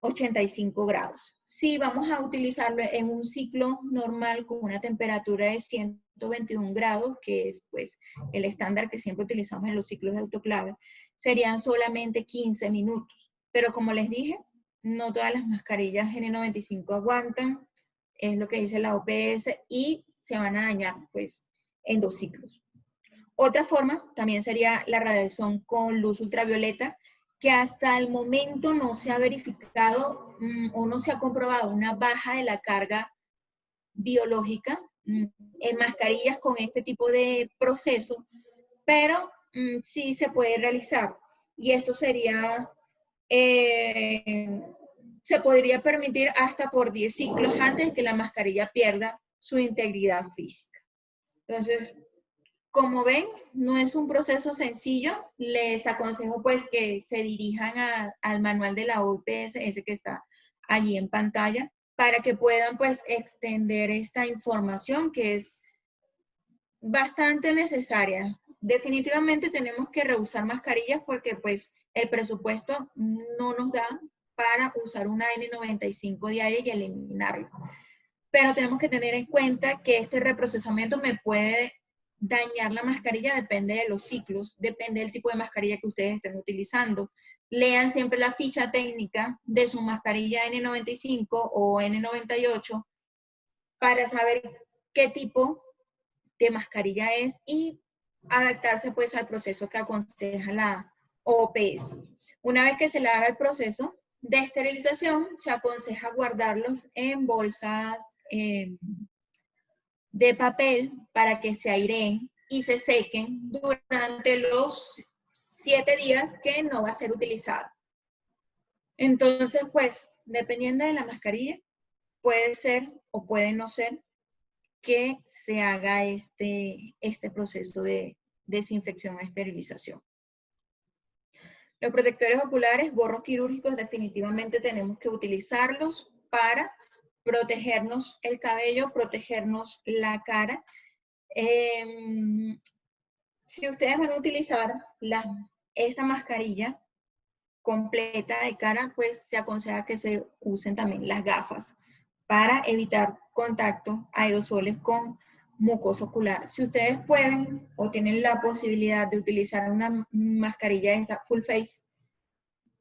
70-85 grados. Si vamos a utilizarlo en un ciclo normal con una temperatura de 100 121 grados, que es pues el estándar que siempre utilizamos en los ciclos de autoclave, serían solamente 15 minutos. Pero como les dije, no todas las mascarillas N95 aguantan, es lo que dice la OPS, y se van a dañar pues en 2 ciclos. Otra forma también sería la radiación con luz ultravioleta, que hasta el momento no se ha verificado o no se ha comprobado una baja de la carga biológica en mascarillas con este tipo de proceso, pero sí se puede realizar. Y esto sería, se podría permitir hasta por 10 ciclos antes de que la mascarilla pierda su integridad física. Entonces, como ven, no es un proceso sencillo. Les aconsejo pues que se dirijan al manual de la OPS, ese que está allí en pantalla, para que puedan pues extender esta información que es bastante necesaria. Definitivamente tenemos que rehusar mascarillas porque pues el presupuesto no nos da para usar una N95 diaria y eliminarla. Pero tenemos que tener en cuenta que este reprocesamiento me puede dañar la mascarilla, depende de los ciclos, depende del tipo de mascarilla que ustedes estén utilizando. Lean siempre la ficha técnica de su mascarilla N95 o N98 para saber qué tipo de mascarilla es y adaptarse pues al proceso que aconseja la OPS. Una vez que se le haga el proceso de esterilización, se aconseja guardarlos en bolsas de papel para que se aireen y se sequen durante los 7 días que no va a ser utilizado. Entonces, pues, dependiendo de la mascarilla, puede ser o puede no ser que se haga este proceso de desinfección o esterilización. Los protectores oculares, gorros quirúrgicos, definitivamente tenemos que utilizarlos para protegernos el cabello, protegernos la cara. Si ustedes van a utilizar esta mascarilla completa de cara, pues se aconseja que se usen también las gafas para evitar contacto, aerosoles con mucosa ocular. Si ustedes pueden o tienen la posibilidad de utilizar una mascarilla esta full face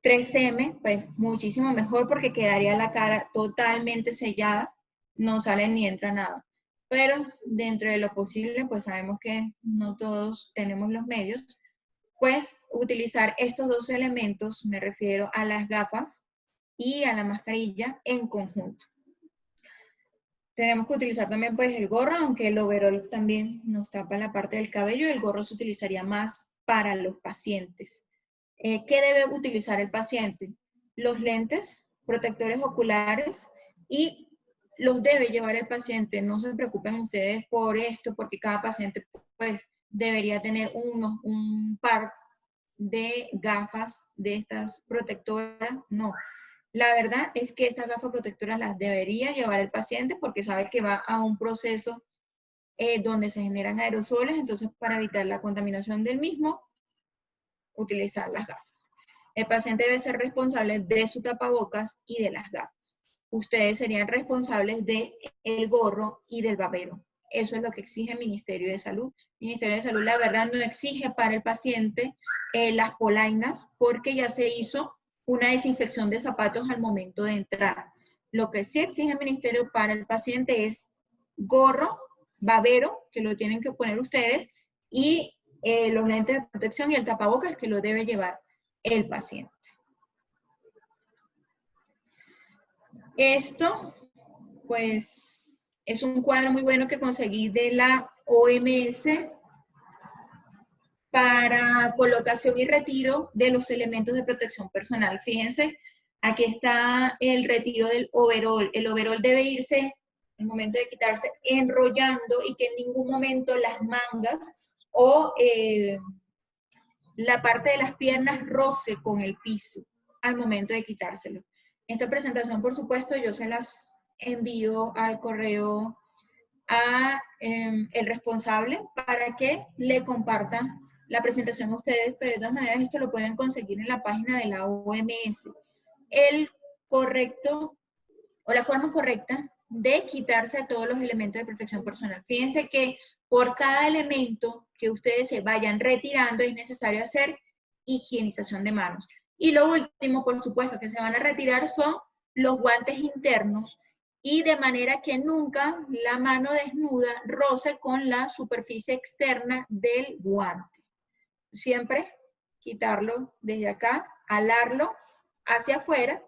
3M, pues muchísimo mejor porque quedaría la cara totalmente sellada, no sale ni entra nada. Pero dentro de lo posible, pues sabemos que no todos tenemos los medios, pues utilizar estos 2 elementos, me refiero a las gafas y a la mascarilla en conjunto. Tenemos que utilizar también pues el gorro, aunque el overol también nos tapa la parte del cabello, el gorro se utilizaría más para los pacientes. ¿Qué debe utilizar el paciente? Los lentes, protectores oculares y los debe llevar el paciente. No se preocupen ustedes por esto, porque cada paciente pues debería tener un par de gafas de estas protectoras. No, la verdad es que estas gafas protectoras las debería llevar el paciente porque sabe que va a un proceso donde se generan aerosoles, entonces para evitar la contaminación del mismo, utilizar las gafas. El paciente debe ser responsable de su tapabocas y de las gafas. Ustedes serían responsables del gorro y del babero. Eso es lo que exige el Ministerio de Salud. El Ministerio de Salud, la verdad, no exige para el paciente las polainas porque ya se hizo una desinfección de zapatos al momento de entrar. Lo que sí exige el Ministerio para el paciente es gorro, babero, que lo tienen que poner ustedes, y los lentes de protección y el tapabocas que lo debe llevar el paciente. Esto, pues, es un cuadro muy bueno que conseguí de la OMS para colocación y retiro de los elementos de protección personal. Fíjense, aquí está el retiro del overol. El overol debe irse, en el momento de quitarse, enrollando y que en ningún momento las mangas o la parte de las piernas roce con el piso al momento de quitárselo. Esta presentación, por supuesto, yo se las envío al correo a el responsable para que le compartan la presentación a ustedes, pero de todas maneras esto lo pueden conseguir en la página de la OMS. El correcto o la forma correcta de quitarse todos los elementos de protección personal. Fíjense que por cada elemento que ustedes se vayan retirando es necesario hacer higienización de manos. Y lo último, por supuesto, que se van a retirar son los guantes internos y de manera que nunca la mano desnuda roce con la superficie externa del guante. Siempre quitarlo desde acá, alarlo hacia afuera,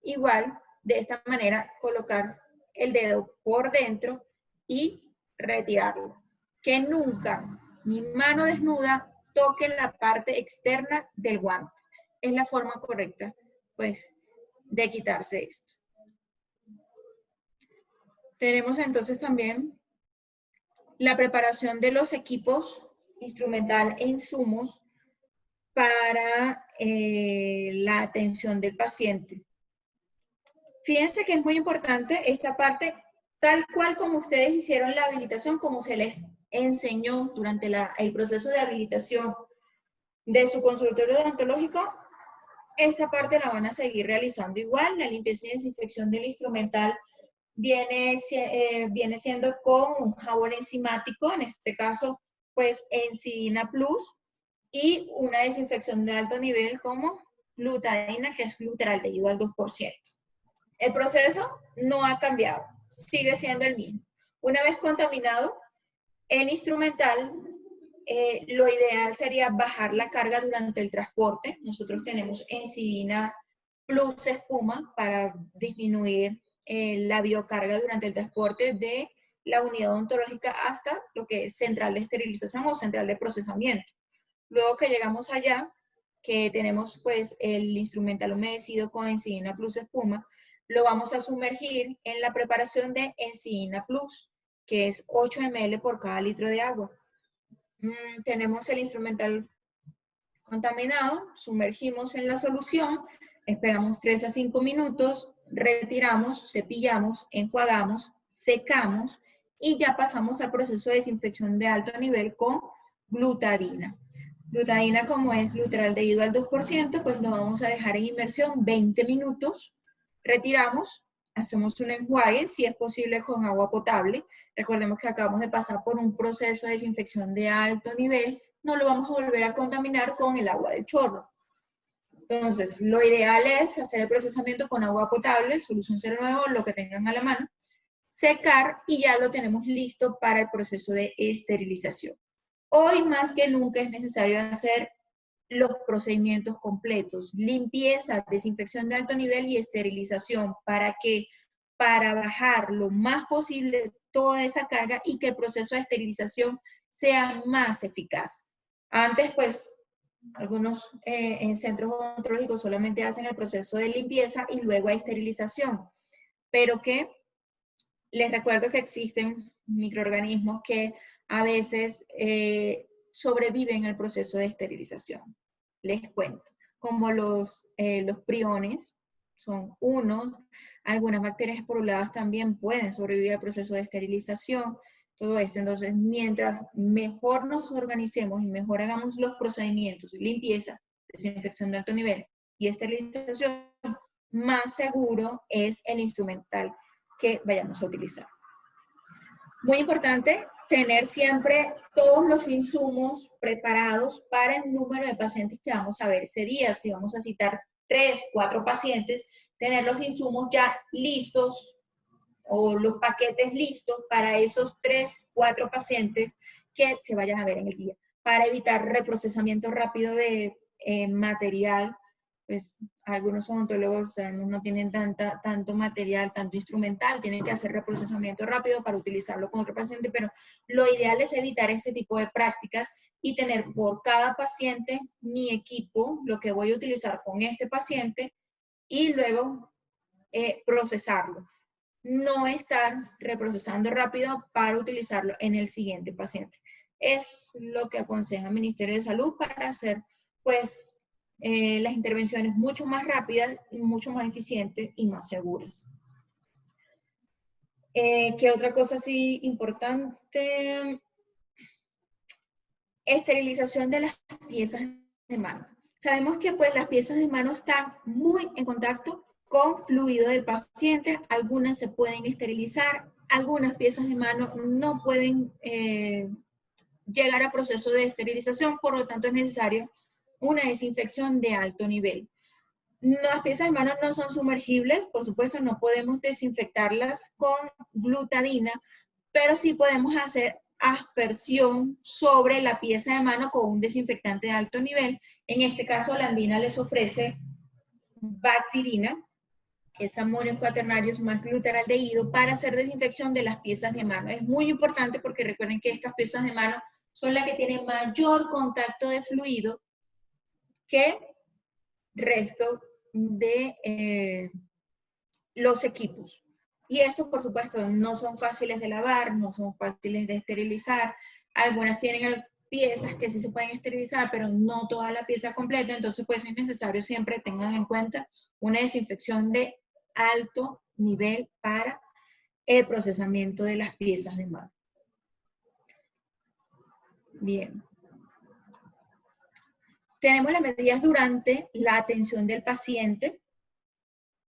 igual de esta manera colocar el dedo por dentro y retirarlo. Que nunca mi mano desnuda toque la parte externa del guante. Es la forma correcta, pues, de quitarse esto. Tenemos entonces también la preparación de los equipos instrumental e insumos para la atención del paciente. Fíjense que es muy importante esta parte, tal cual como ustedes hicieron la habilitación, como se les enseñó durante el proceso de habilitación de su consultorio odontológico, esta parte la van a seguir realizando igual. La limpieza y desinfección del instrumental viene siendo con un jabón enzimático, en este caso, pues, Encidina Plus, y una desinfección de alto nivel como glutadina, que es glutaraldehído al 2%. El proceso no ha cambiado, sigue siendo el mismo. Una vez contaminado, el instrumental, lo ideal sería bajar la carga durante el transporte. Nosotros tenemos Encidina Plus espuma para disminuir la biocarga durante el transporte de la unidad odontológica hasta lo que es central de esterilización o central de procesamiento. Luego que llegamos allá, que tenemos pues el instrumental humedecido con Encidina Plus espuma, lo vamos a sumergir en la preparación de Encidina Plus, que es 8 ml por cada litro de agua. Tenemos el instrumental contaminado, sumergimos en la solución, esperamos 3 a 5 minutos, retiramos, cepillamos, enjuagamos, secamos y ya pasamos al proceso de desinfección de alto nivel con glutadina. Glutadina, como es glutaraldehído al 2%, pues lo vamos a dejar en inmersión 20 minutos, retiramos, hacemos un enjuague, si es posible con agua potable. Recordemos que acabamos de pasar por un proceso de desinfección de alto nivel, no lo vamos a volver a contaminar con el agua del chorro. Entonces, lo ideal es hacer el procesamiento con agua potable, solución 09, lo que tengan a la mano, secar y ya lo tenemos listo para el proceso de esterilización. Hoy más que nunca es necesario hacer los procedimientos completos, limpieza, desinfección de alto nivel y esterilización. ¿Para qué? Para bajar lo más posible toda esa carga y que el proceso de esterilización sea más eficaz. Antes, pues, algunos en centros odontológicos solamente hacen el proceso de limpieza y luego hay esterilización, pero que les recuerdo que existen microorganismos que a veces sobreviven al proceso de esterilización. Les cuento, como los priones, son unos, algunas bacterias esporuladas también pueden sobrevivir al proceso de esterilización, todo esto. Entonces, mientras mejor nos organicemos y mejor hagamos los procedimientos, limpieza, desinfección de alto nivel y esterilización, más seguro es el instrumental que vayamos a utilizar. Muy importante tener siempre todos los insumos preparados para el número de pacientes que vamos a ver ese día. Si vamos a citar 3, 4 pacientes, tener los insumos ya listos o los paquetes listos para esos 3, 4 pacientes que se vayan a ver en el día, para evitar reprocesamiento rápido de material. Pues algunos odontólogos no tienen tanto material, tanto instrumental, tienen que hacer reprocesamiento rápido para utilizarlo con otro paciente, pero lo ideal es evitar este tipo de prácticas y tener por cada paciente mi equipo, lo que voy a utilizar con este paciente y luego procesarlo. No estar reprocesando rápido para utilizarlo en el siguiente paciente. Es lo que aconseja el Ministerio de Salud para hacer, pues, las intervenciones mucho más rápidas, mucho más eficientes y más seguras. ¿Qué otra cosa así importante? Esterilización de las piezas de mano. Sabemos que pues las piezas de mano están muy en contacto con fluido del paciente, algunas se pueden esterilizar, algunas piezas de mano no pueden llegar a proceso de esterilización, por lo tanto es necesario una desinfección de alto nivel. Las piezas de mano no son sumergibles, por supuesto no podemos desinfectarlas con glutadina, pero sí podemos hacer aspersión sobre la pieza de mano con un desinfectante de alto nivel. En este caso, la Andina les ofrece bactidina, que es amonio cuaternario más glutaraldehído, para hacer desinfección de las piezas de mano. Es muy importante porque recuerden que estas piezas de mano son las que tienen mayor contacto de fluido que resto de los equipos. Y estos, por supuesto, no son fáciles de lavar, no son fáciles de esterilizar. Algunas tienen piezas que sí se pueden esterilizar, pero no toda la pieza completa. Entonces, pues es necesario siempre tengan en cuenta una desinfección de alto nivel para el procesamiento de las piezas de mano. Bien. Tenemos las medidas durante la atención del paciente.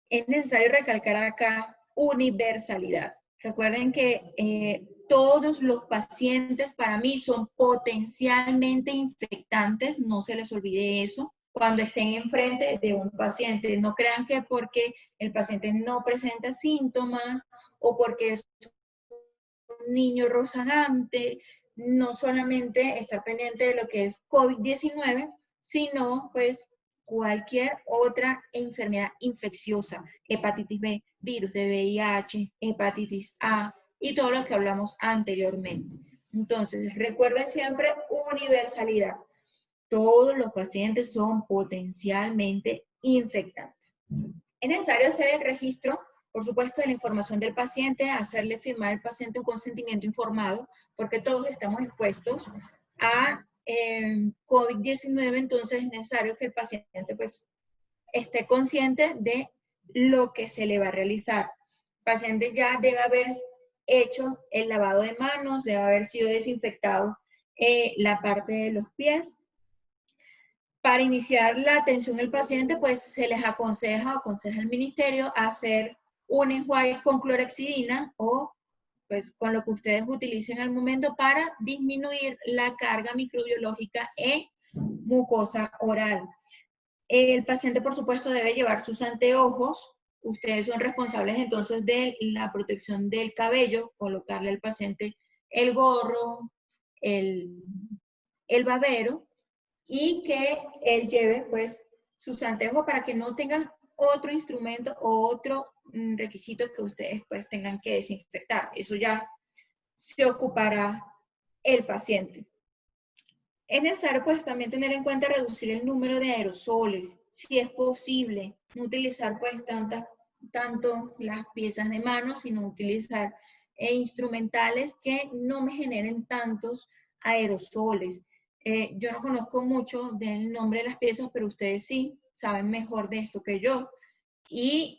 Es necesario recalcar acá universalidad. Recuerden que todos los pacientes para mí son potencialmente infectantes, no se les olvide eso. Cuando estén enfrente de un paciente, no crean que porque el paciente no presenta síntomas o porque es un niño rozagante, no solamente estar pendiente de lo que es COVID-19, sino pues cualquier otra enfermedad infecciosa, hepatitis B, virus de VIH, hepatitis A y todo lo que hablamos anteriormente. Entonces, recuerden siempre universalidad. Todos los pacientes son potencialmente infectantes. Es necesario hacer el registro, por supuesto, de la información del paciente, hacerle firmar al paciente un consentimiento informado, porque todos estamos expuestos a COVID-19, entonces es necesario que el paciente pues esté consciente de lo que se le va a realizar. El paciente ya debe haber hecho el lavado de manos, debe haber sido desinfectado la parte de los pies. Para iniciar la atención al paciente, pues se les aconseja el ministerio hacer un enjuague con clorhexidina o pues con lo que ustedes utilicen al momento para disminuir la carga microbiológica en mucosa oral. El paciente, por supuesto, debe llevar sus anteojos. Ustedes son responsables entonces de la protección del cabello, colocarle al paciente el gorro, el babero, y que él lleve pues sus anteojos para que no tengan otro instrumento o otro requisito que ustedes pues tengan que desinfectar. Eso ya se ocupará el paciente. Es necesario pues también tener en cuenta reducir el número de aerosoles, si es posible, no utilizar pues tanto las piezas de mano, sino utilizar instrumentales que no me generen tantos aerosoles. Yo no conozco mucho del nombre de las piezas, pero ustedes sí saben mejor de esto que yo. Y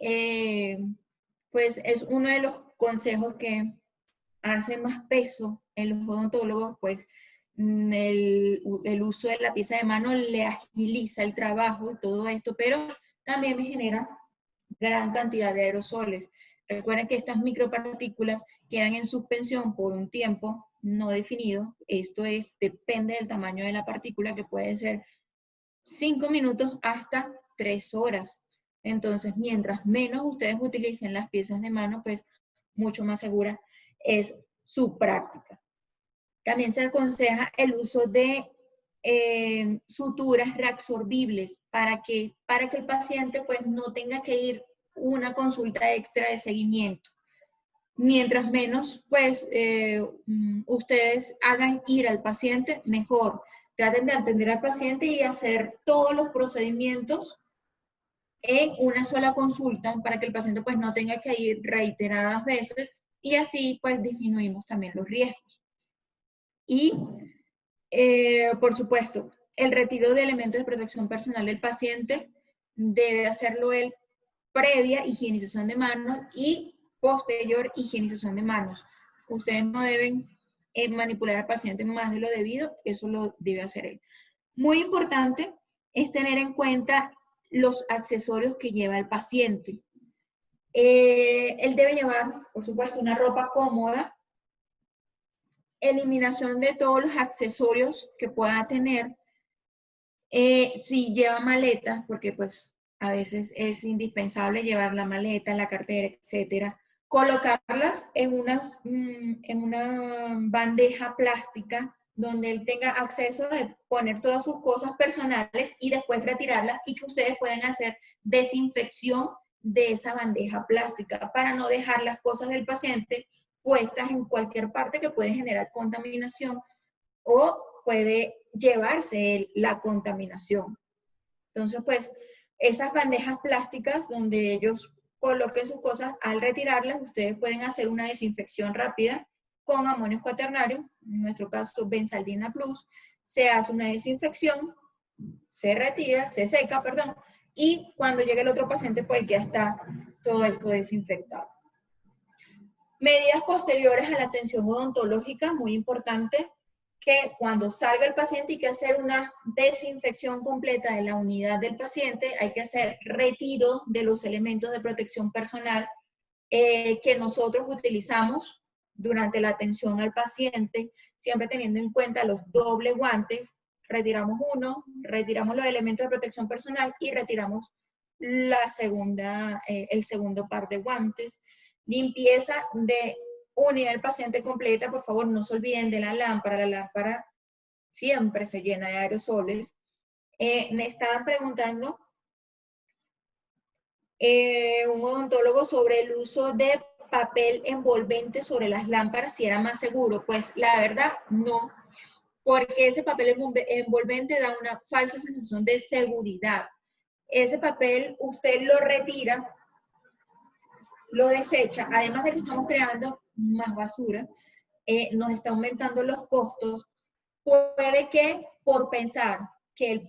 pues es uno de los consejos que hace más peso en los odontólogos, pues el uso de la pieza de mano le agiliza el trabajo y todo esto, pero también me genera gran cantidad de aerosoles. Recuerden que estas micropartículas quedan en suspensión por un tiempo no definido. Esto depende del tamaño de la partícula, que puede ser 5 minutos hasta 3 horas. Entonces, mientras menos ustedes utilicen las piezas de mano, pues mucho más segura es su práctica. También se aconseja el uso de suturas reabsorbibles para que el paciente pues no tenga que ir una consulta extra de seguimiento. Mientras menos pues ustedes hagan ir al paciente, mejor. Traten de atender al paciente y hacer todos los procedimientos en una sola consulta para que el paciente pues no tenga que ir reiteradas veces y así pues disminuimos también los riesgos. Y por supuesto, el retiro de elementos de protección personal del paciente debe hacerlo él previa higienización de manos y posterior higienización de manos. Ustedes no deben manipular al paciente más de lo debido, eso lo debe hacer él. Muy importante es tener en cuenta los accesorios que lleva el paciente. Él debe llevar, por supuesto, una ropa cómoda, eliminación de todos los accesorios que pueda tener. Si lleva maleta, porque pues a veces es indispensable llevar la maleta, la cartera, etcétera, colocarlas en una bandeja plástica donde él tenga acceso de poner todas sus cosas personales y después retirarlas, y que ustedes puedan hacer desinfección de esa bandeja plástica para no dejar las cosas del paciente puestas en cualquier parte que puede generar contaminación o puede llevarse la contaminación. Entonces, pues, esas bandejas plásticas donde ellos coloquen sus cosas, al retirarlas, ustedes pueden hacer una desinfección rápida con amonio cuaternario, en nuestro caso benzaldina plus, se hace una desinfección, se retira, se seca, perdón, y cuando llegue el otro paciente, pues ya está todo esto desinfectado. Medidas posteriores a la atención odontológica, muy importante, que cuando salga el paciente hay que hacer una desinfección completa de la unidad del paciente, hay que hacer retiro de los elementos de protección personal que nosotros utilizamos durante la atención al paciente, siempre teniendo en cuenta los doble guantes. Retiramos uno, retiramos los elementos de protección personal y retiramos el segundo par de guantes. Limpieza de unidad del paciente completa, por favor, no se olviden de la lámpara siempre se llena de aerosoles. Me estaban preguntando un odontólogo sobre el uso de papel envolvente sobre las lámparas, si era más seguro. Pues la verdad, no, porque ese papel envolvente da una falsa sensación de seguridad. Ese papel usted lo retira, lo desecha, además de que estamos creando más basura, nos está aumentando los costos. Puede que por pensar que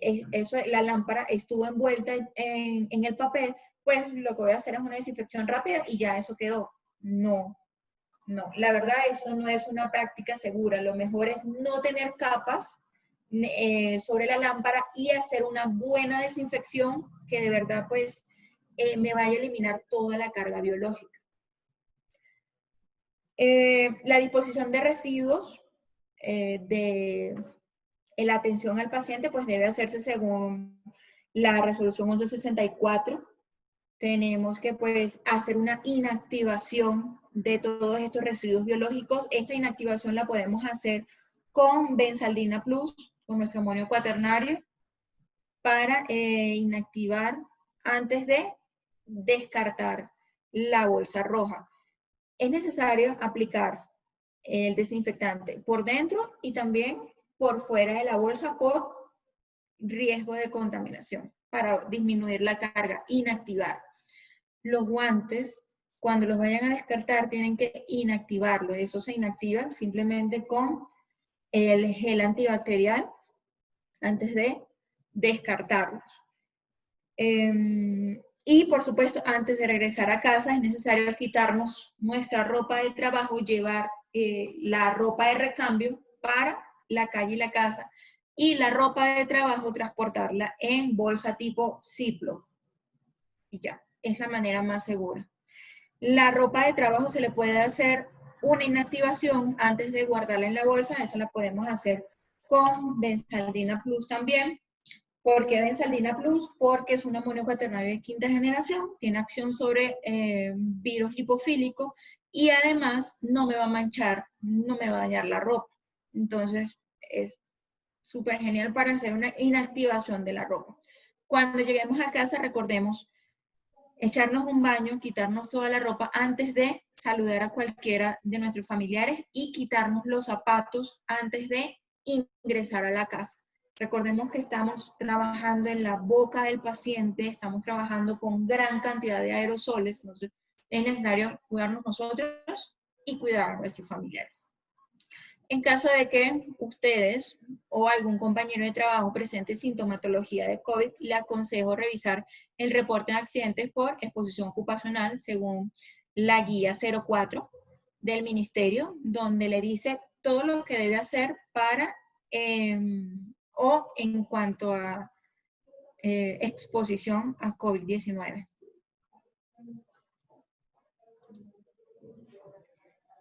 la lámpara estuvo envuelta en el papel, pues lo que voy a hacer es una desinfección rápida y ya eso quedó. No, no, la verdad eso no es una práctica segura. Lo mejor es no tener capas sobre la lámpara y hacer una buena desinfección que de verdad pues me vaya a eliminar toda la carga biológica. La disposición de residuos de la atención al paciente pues debe hacerse según la resolución 1164. Tenemos que pues hacer una inactivación de todos estos residuos biológicos. Esta inactivación la podemos hacer con benzaldina plus, con nuestro amonio cuaternario, para inactivar antes de descartar la bolsa roja. Es necesario aplicar el desinfectante por dentro y también por fuera de la bolsa por riesgo de contaminación, para disminuir la carga, inactivar. Los guantes, cuando los vayan a descartar, tienen que inactivarlo. Eso se inactiva simplemente con el gel antibacterial antes de descartarlos. Y por supuesto, antes de regresar a casa es necesario quitarnos nuestra ropa de trabajo, llevar la ropa de recambio para la calle y la casa, y la ropa de trabajo transportarla en bolsa tipo Ziploc. Y ya, es la manera más segura. La ropa de trabajo se le puede hacer una inactivación antes de guardarla en la bolsa, esa la podemos hacer con benzaldina plus también. ¿Por qué benzaldina plus? Porque es un amonio cuaternario de quinta generación, tiene acción sobre virus lipofílico y además no me va a manchar, no me va a dañar la ropa. Entonces es súper genial para hacer una inactivación de la ropa. Cuando lleguemos a casa, recordemos echarnos un baño, quitarnos toda la ropa antes de saludar a cualquiera de nuestros familiares y quitarnos los zapatos antes de ingresar a la casa. Recordemos que estamos trabajando en la boca del paciente, estamos trabajando con gran cantidad de aerosoles, entonces es necesario cuidarnos nosotros y cuidar a nuestros familiares. En caso de que ustedes o algún compañero de trabajo presente sintomatología de COVID, le aconsejo revisar el reporte de accidentes por exposición ocupacional según la guía 04 del ministerio, donde le dice todo lo que debe hacer para o en cuanto a exposición a COVID-19.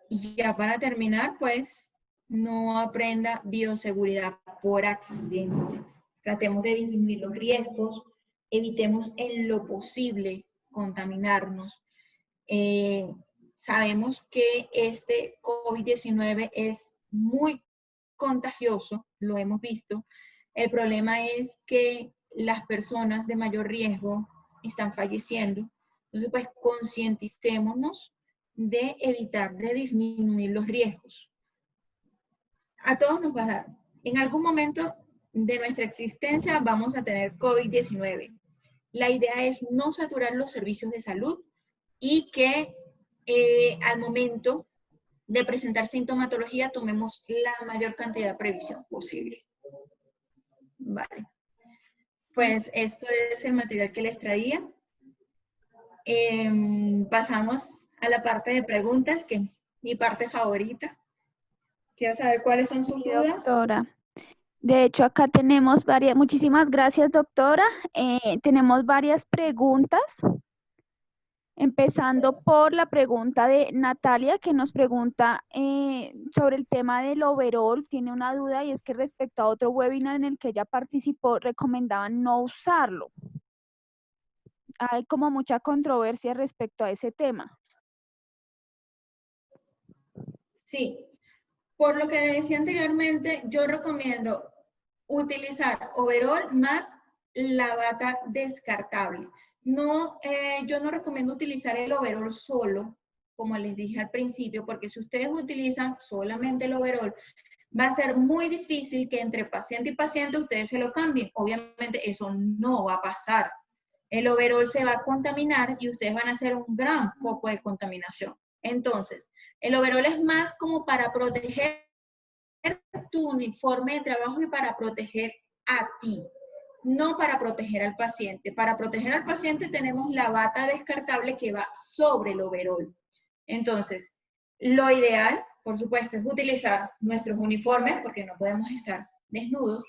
Y ya para terminar, pues no aprenda bioseguridad por accidente. Tratemos de disminuir los riesgos, evitemos en lo posible contaminarnos. Sabemos que este COVID-19 es muy contagioso, lo hemos visto. El problema es que las personas de mayor riesgo están falleciendo. Entonces, pues, concienticémonos de evitar, de disminuir los riesgos. A todos nos va a dar. En algún momento de nuestra existencia vamos a tener COVID-19. La idea es no saturar los servicios de salud y que al momento de presentar sintomatología tomemos la mayor cantidad de previsión posible. Vale. Pues esto es el material que les traía. Pasamos a la parte de preguntas, que es mi parte favorita. Quiero saber cuáles son sus dudas. Doctora. De hecho, acá tenemos muchísimas gracias, doctora. Tenemos varias preguntas, empezando por la pregunta de Natalia, que nos pregunta sobre el tema del overol. Tiene una duda y es que respecto a otro webinar en el que ella participó, recomendaban no usarlo. Hay como mucha controversia respecto a ese tema. Sí, por lo que decía anteriormente, yo recomiendo utilizar overol más la bata descartable. No, yo no recomiendo utilizar el overol solo, como les dije al principio, porque si ustedes utilizan solamente el overol, va a ser muy difícil que entre paciente y paciente ustedes se lo cambien. Obviamente eso no va a pasar. El overol se va a contaminar y ustedes van a hacer un gran foco de contaminación. Entonces, el overol es más como para proteger tu uniforme de trabajo y para proteger a ti, no para proteger al paciente. Para proteger al paciente tenemos la bata descartable que va sobre el overol. Entonces, lo ideal, por supuesto, es utilizar nuestros uniformes porque no podemos estar desnudos.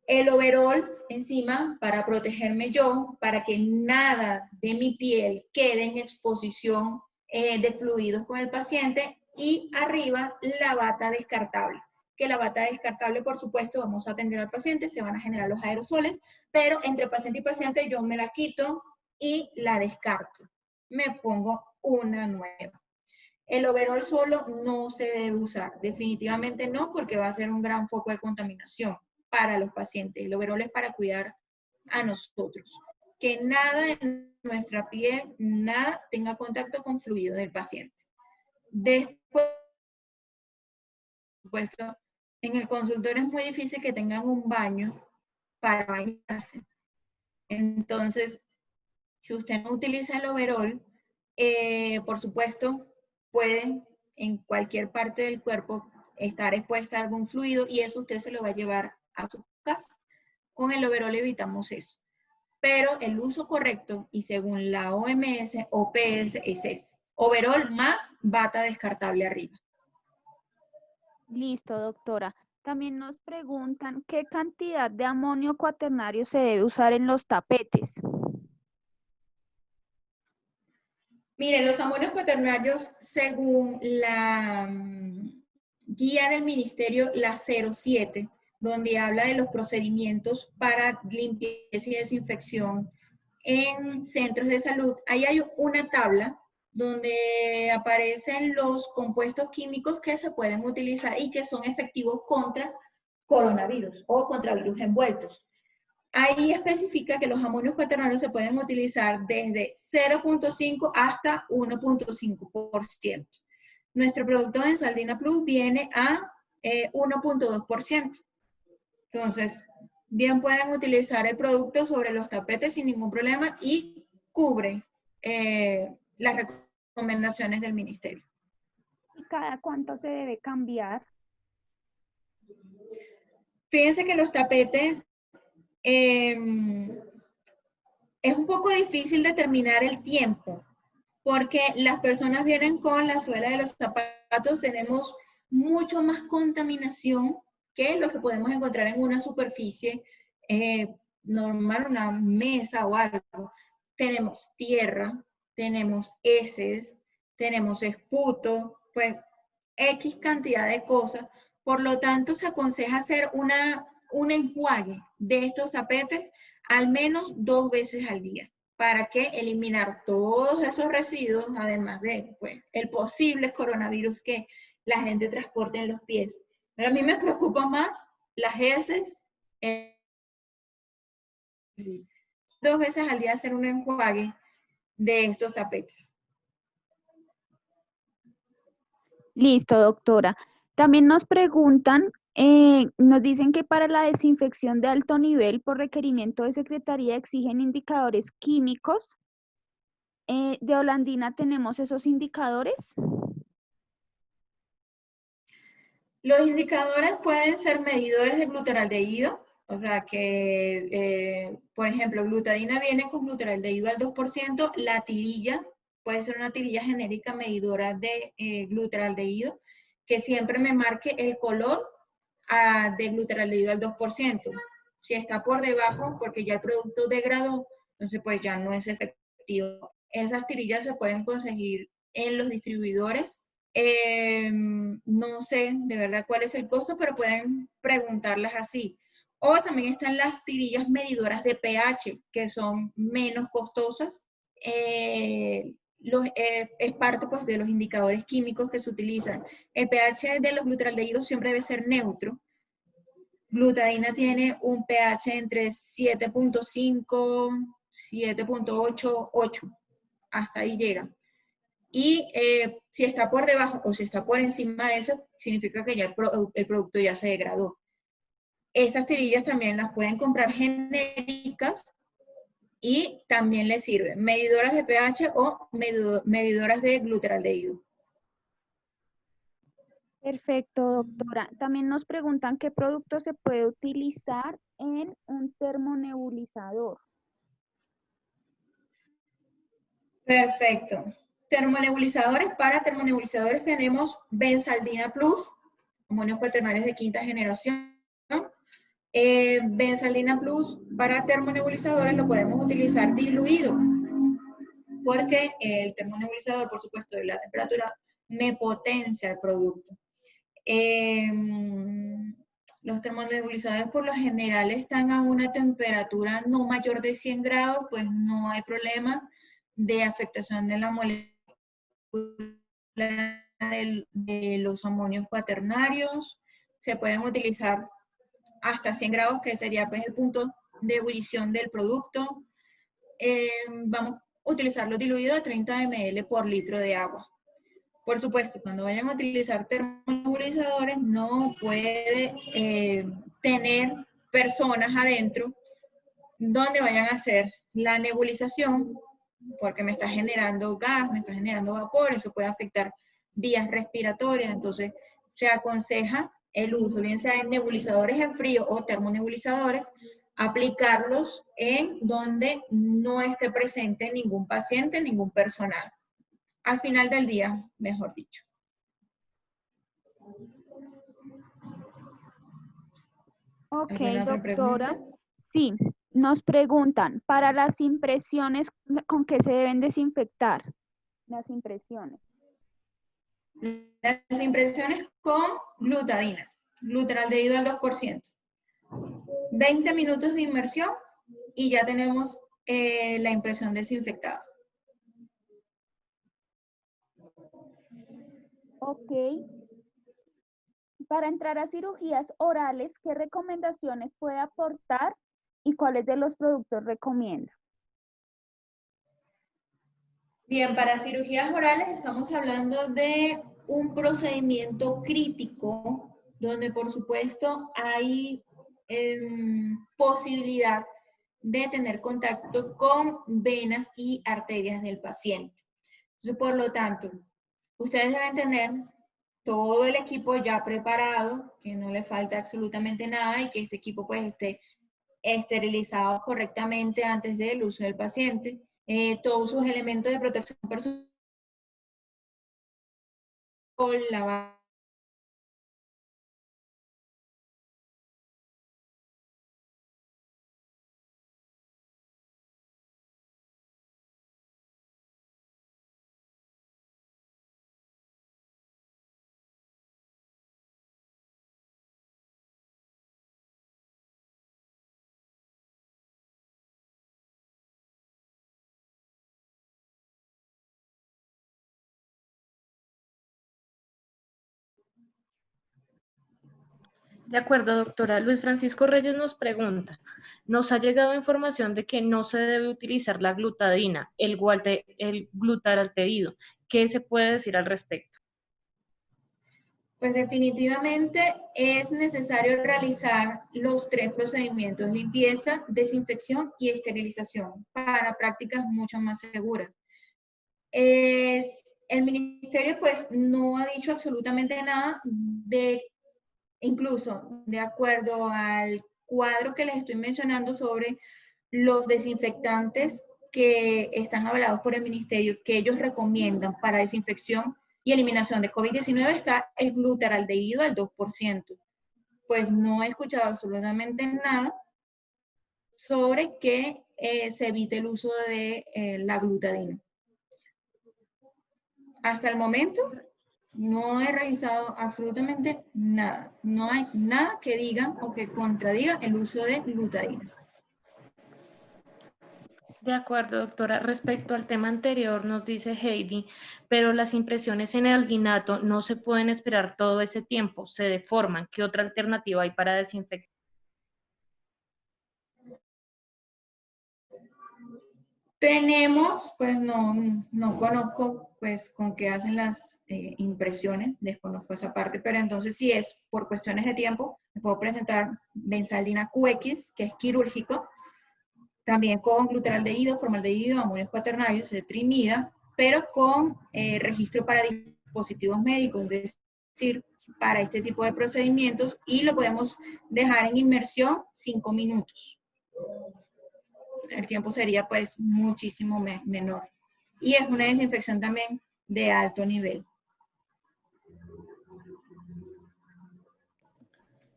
El overol encima para protegerme yo, para que nada de mi piel quede en exposición de fluidos con el paciente, y arriba la bata descartable. Que la bata descartable, por supuesto, vamos a atender al paciente, se van a generar los aerosoles, pero entre paciente y paciente yo me la quito y la descarto. Me pongo una nueva. El overol solo no se debe usar, definitivamente no, porque va a ser un gran foco de contaminación para los pacientes. El overol es para cuidar a nosotros. Que nada en nuestra piel, nada tenga contacto con fluido del paciente. Después, por supuesto, en el consultorio es muy difícil que tengan un baño para bañarse. Entonces, si usted no utiliza el overol, por supuesto, puede en cualquier parte del cuerpo estar expuesta a algún fluido y eso usted se lo va a llevar a su casa. Con el overol evitamos eso. Pero el uso correcto, y según la OMS, OPS, es ese. Overol más bata descartable arriba. Listo, doctora. También nos preguntan qué cantidad de amonio cuaternario se debe usar en los tapetes. Miren, los amonios cuaternarios, según la guía del ministerio, la 07, donde habla de los procedimientos para limpieza y desinfección en centros de salud, ahí hay una tabla donde aparecen los compuestos químicos que se pueden utilizar y que son efectivos contra coronavirus o contra virus envueltos. Ahí especifica que los amonios cuaternarios se pueden utilizar desde 0.5 hasta 1.5%. Nuestro producto en Saldina Plus viene a 1.2%. Entonces, bien pueden utilizar el producto sobre los tapetes sin ningún problema y cubre las recomendaciones del ministerio. ¿Y cada cuánto se debe cambiar? Fíjense que los tapetes es un poco difícil determinar el tiempo, porque las personas vienen con la suela de los zapatos, tenemos mucho más contaminación que lo que podemos encontrar en una superficie normal, una mesa o algo. Tenemos tierra, tenemos heces, tenemos esputo, pues X cantidad de cosas, Por lo tanto, se aconseja hacer un enjuague de estos tapetes al menos 2 veces al día. ¿Para qué? Eliminar todos esos residuos, además de pues, el posible coronavirus que la gente transporte en los pies. Pero a mí me preocupa más las heces. Sí. 2 veces al día hacer un enjuague de estos tapetes. Listo, doctora. También nos preguntan, nos dicen que para la desinfección de alto nivel por requerimiento de Secretaría exigen indicadores químicos. De Holandina tenemos esos indicadores. Los indicadores pueden ser medidores de glutaraldehído, o sea que, por ejemplo, glutadina viene con glutaraldehído al 2%, la tirilla puede ser una tirilla genérica medidora de glutaraldehído, que siempre me marque el color de glutaraldehído al 2%. Si está por debajo, porque ya el producto degradó, entonces pues ya no es efectivo. Esas tirillas se pueden conseguir en los distribuidores. No sé de verdad cuál es el costo, pero pueden preguntarlas así. O también están las tirillas medidoras de pH, que son menos costosas. Es parte pues, de los indicadores químicos que se utilizan. El pH de los glutaraldehídos siempre debe ser neutro. Glutadina tiene un pH entre 7.5, 7.8, 8. Hasta ahí llega. Y si está por debajo o si está por encima de eso, significa que ya el producto ya se degradó. Estas tirillas también las pueden comprar genéricas y también les sirven medidoras de pH o medidoras de glutaraldehído. Perfecto, doctora. También nos preguntan qué producto se puede utilizar en un termonebulizador. Perfecto. Termonebulizadores. Para termonebulizadores tenemos Benzaldina Plus, amonios cuaternarios de quinta generación. Benzaldina Plus para termonebulizadores lo podemos utilizar diluido, porque el termonebulizador, por supuesto, de la temperatura me potencia el producto. Los termonebulizadores por lo general están a una temperatura no mayor de 100 grados, pues no hay problema de afectación de la molécula de los amonios cuaternarios. Se pueden utilizar hasta 100 grados, que sería pues el punto de ebullición del producto. Vamos a utilizarlo diluido de 30 ml por litro de agua. Por supuesto, cuando vayan a utilizar termonebulizadores, no puede tener personas adentro donde vayan a hacer la nebulización, porque me está generando gas, me está generando vapor, eso puede afectar vías respiratorias, entonces se aconseja el uso, bien sea en nebulizadores en frío o termonebulizadores, aplicarlos en donde no esté presente ningún paciente, ningún personal. Al final del día, mejor dicho. Ok, ¿Alguna otra doctora. pregunta? Sí, nos preguntan, para las impresiones, ¿con qué se deben desinfectar las impresiones? Las impresiones con glutadina, glutaraldehído al 2%. 20 minutos de inmersión y ya tenemos la impresión desinfectada. Ok. Para entrar a cirugías orales, ¿qué recomendaciones puede aportar y cuáles de los productos recomienda? Bien, para cirugías orales estamos hablando de un procedimiento crítico donde por supuesto hay posibilidad de tener contacto con venas y arterias del paciente. Entonces, por lo tanto, ustedes deben tener todo el equipo ya preparado, que no le falta absolutamente nada y que este equipo pues esté esterilizado correctamente antes del uso del paciente. Todos sus elementos de protección personal, la De acuerdo, doctora. Luis Francisco Reyes nos pregunta, nos ha llegado información de que no se debe utilizar la glutadina, el glutaraldehído. ¿Qué se puede decir al respecto? Pues definitivamente es necesario realizar los 3 procedimientos: limpieza, desinfección y esterilización para prácticas mucho más seguras. El ministerio pues no ha dicho absolutamente nada incluso de acuerdo al cuadro que les estoy mencionando sobre los desinfectantes que están avalados por el ministerio, que ellos recomiendan para desinfección y eliminación de COVID-19, está el glutaraldehído al 2%. Pues no he escuchado absolutamente nada sobre que se evite el uso de la glutadina. Hasta el momento no he revisado absolutamente nada. No hay nada que diga o que contradiga el uso de glutadina. De acuerdo, doctora. Respecto al tema anterior, nos dice Heidi, pero las impresiones en el alginato no se pueden esperar todo ese tiempo, se deforman. ¿Qué otra alternativa hay para desinfectar? Tenemos, pues no conozco pues con qué hacen las impresiones, desconozco esa parte, pero entonces si es por cuestiones de tiempo, me puedo presentar benzaldina QX, que es quirúrgico, también con glutaraldehído, formaldehído, amonios cuaternarios, cetrimida, pero con registro para dispositivos médicos, es decir, para este tipo de procedimientos, y lo podemos dejar en inmersión 5 minutos. El tiempo sería pues muchísimo menor. Y es una desinfección también de alto nivel.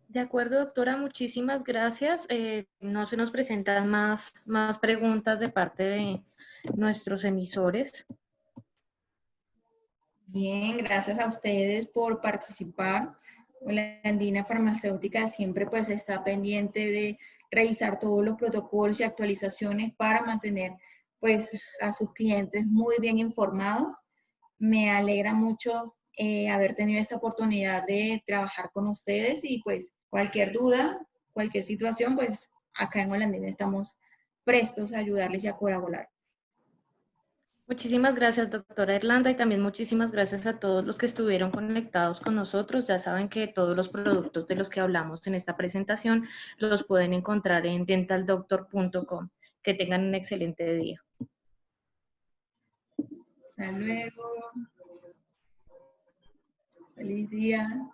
De acuerdo, doctora, muchísimas gracias. No se nos presentan más preguntas de parte de nuestros emisores. Bien, gracias a ustedes por participar. La Andina Farmacéutica siempre pues está pendiente de revisar todos los protocolos y actualizaciones para mantener pues a sus clientes muy bien informados. Me alegra mucho haber tenido esta oportunidad de trabajar con ustedes y pues cualquier duda, cualquier situación, pues acá en Holandina estamos prestos a ayudarles y a colaborar. Muchísimas gracias, doctora Irlanda, y también muchísimas gracias a todos los que estuvieron conectados con nosotros. Ya saben que todos los productos de los que hablamos en esta presentación los pueden encontrar en dentaldoctor.com. Que tengan un excelente día. Hasta luego. Feliz día.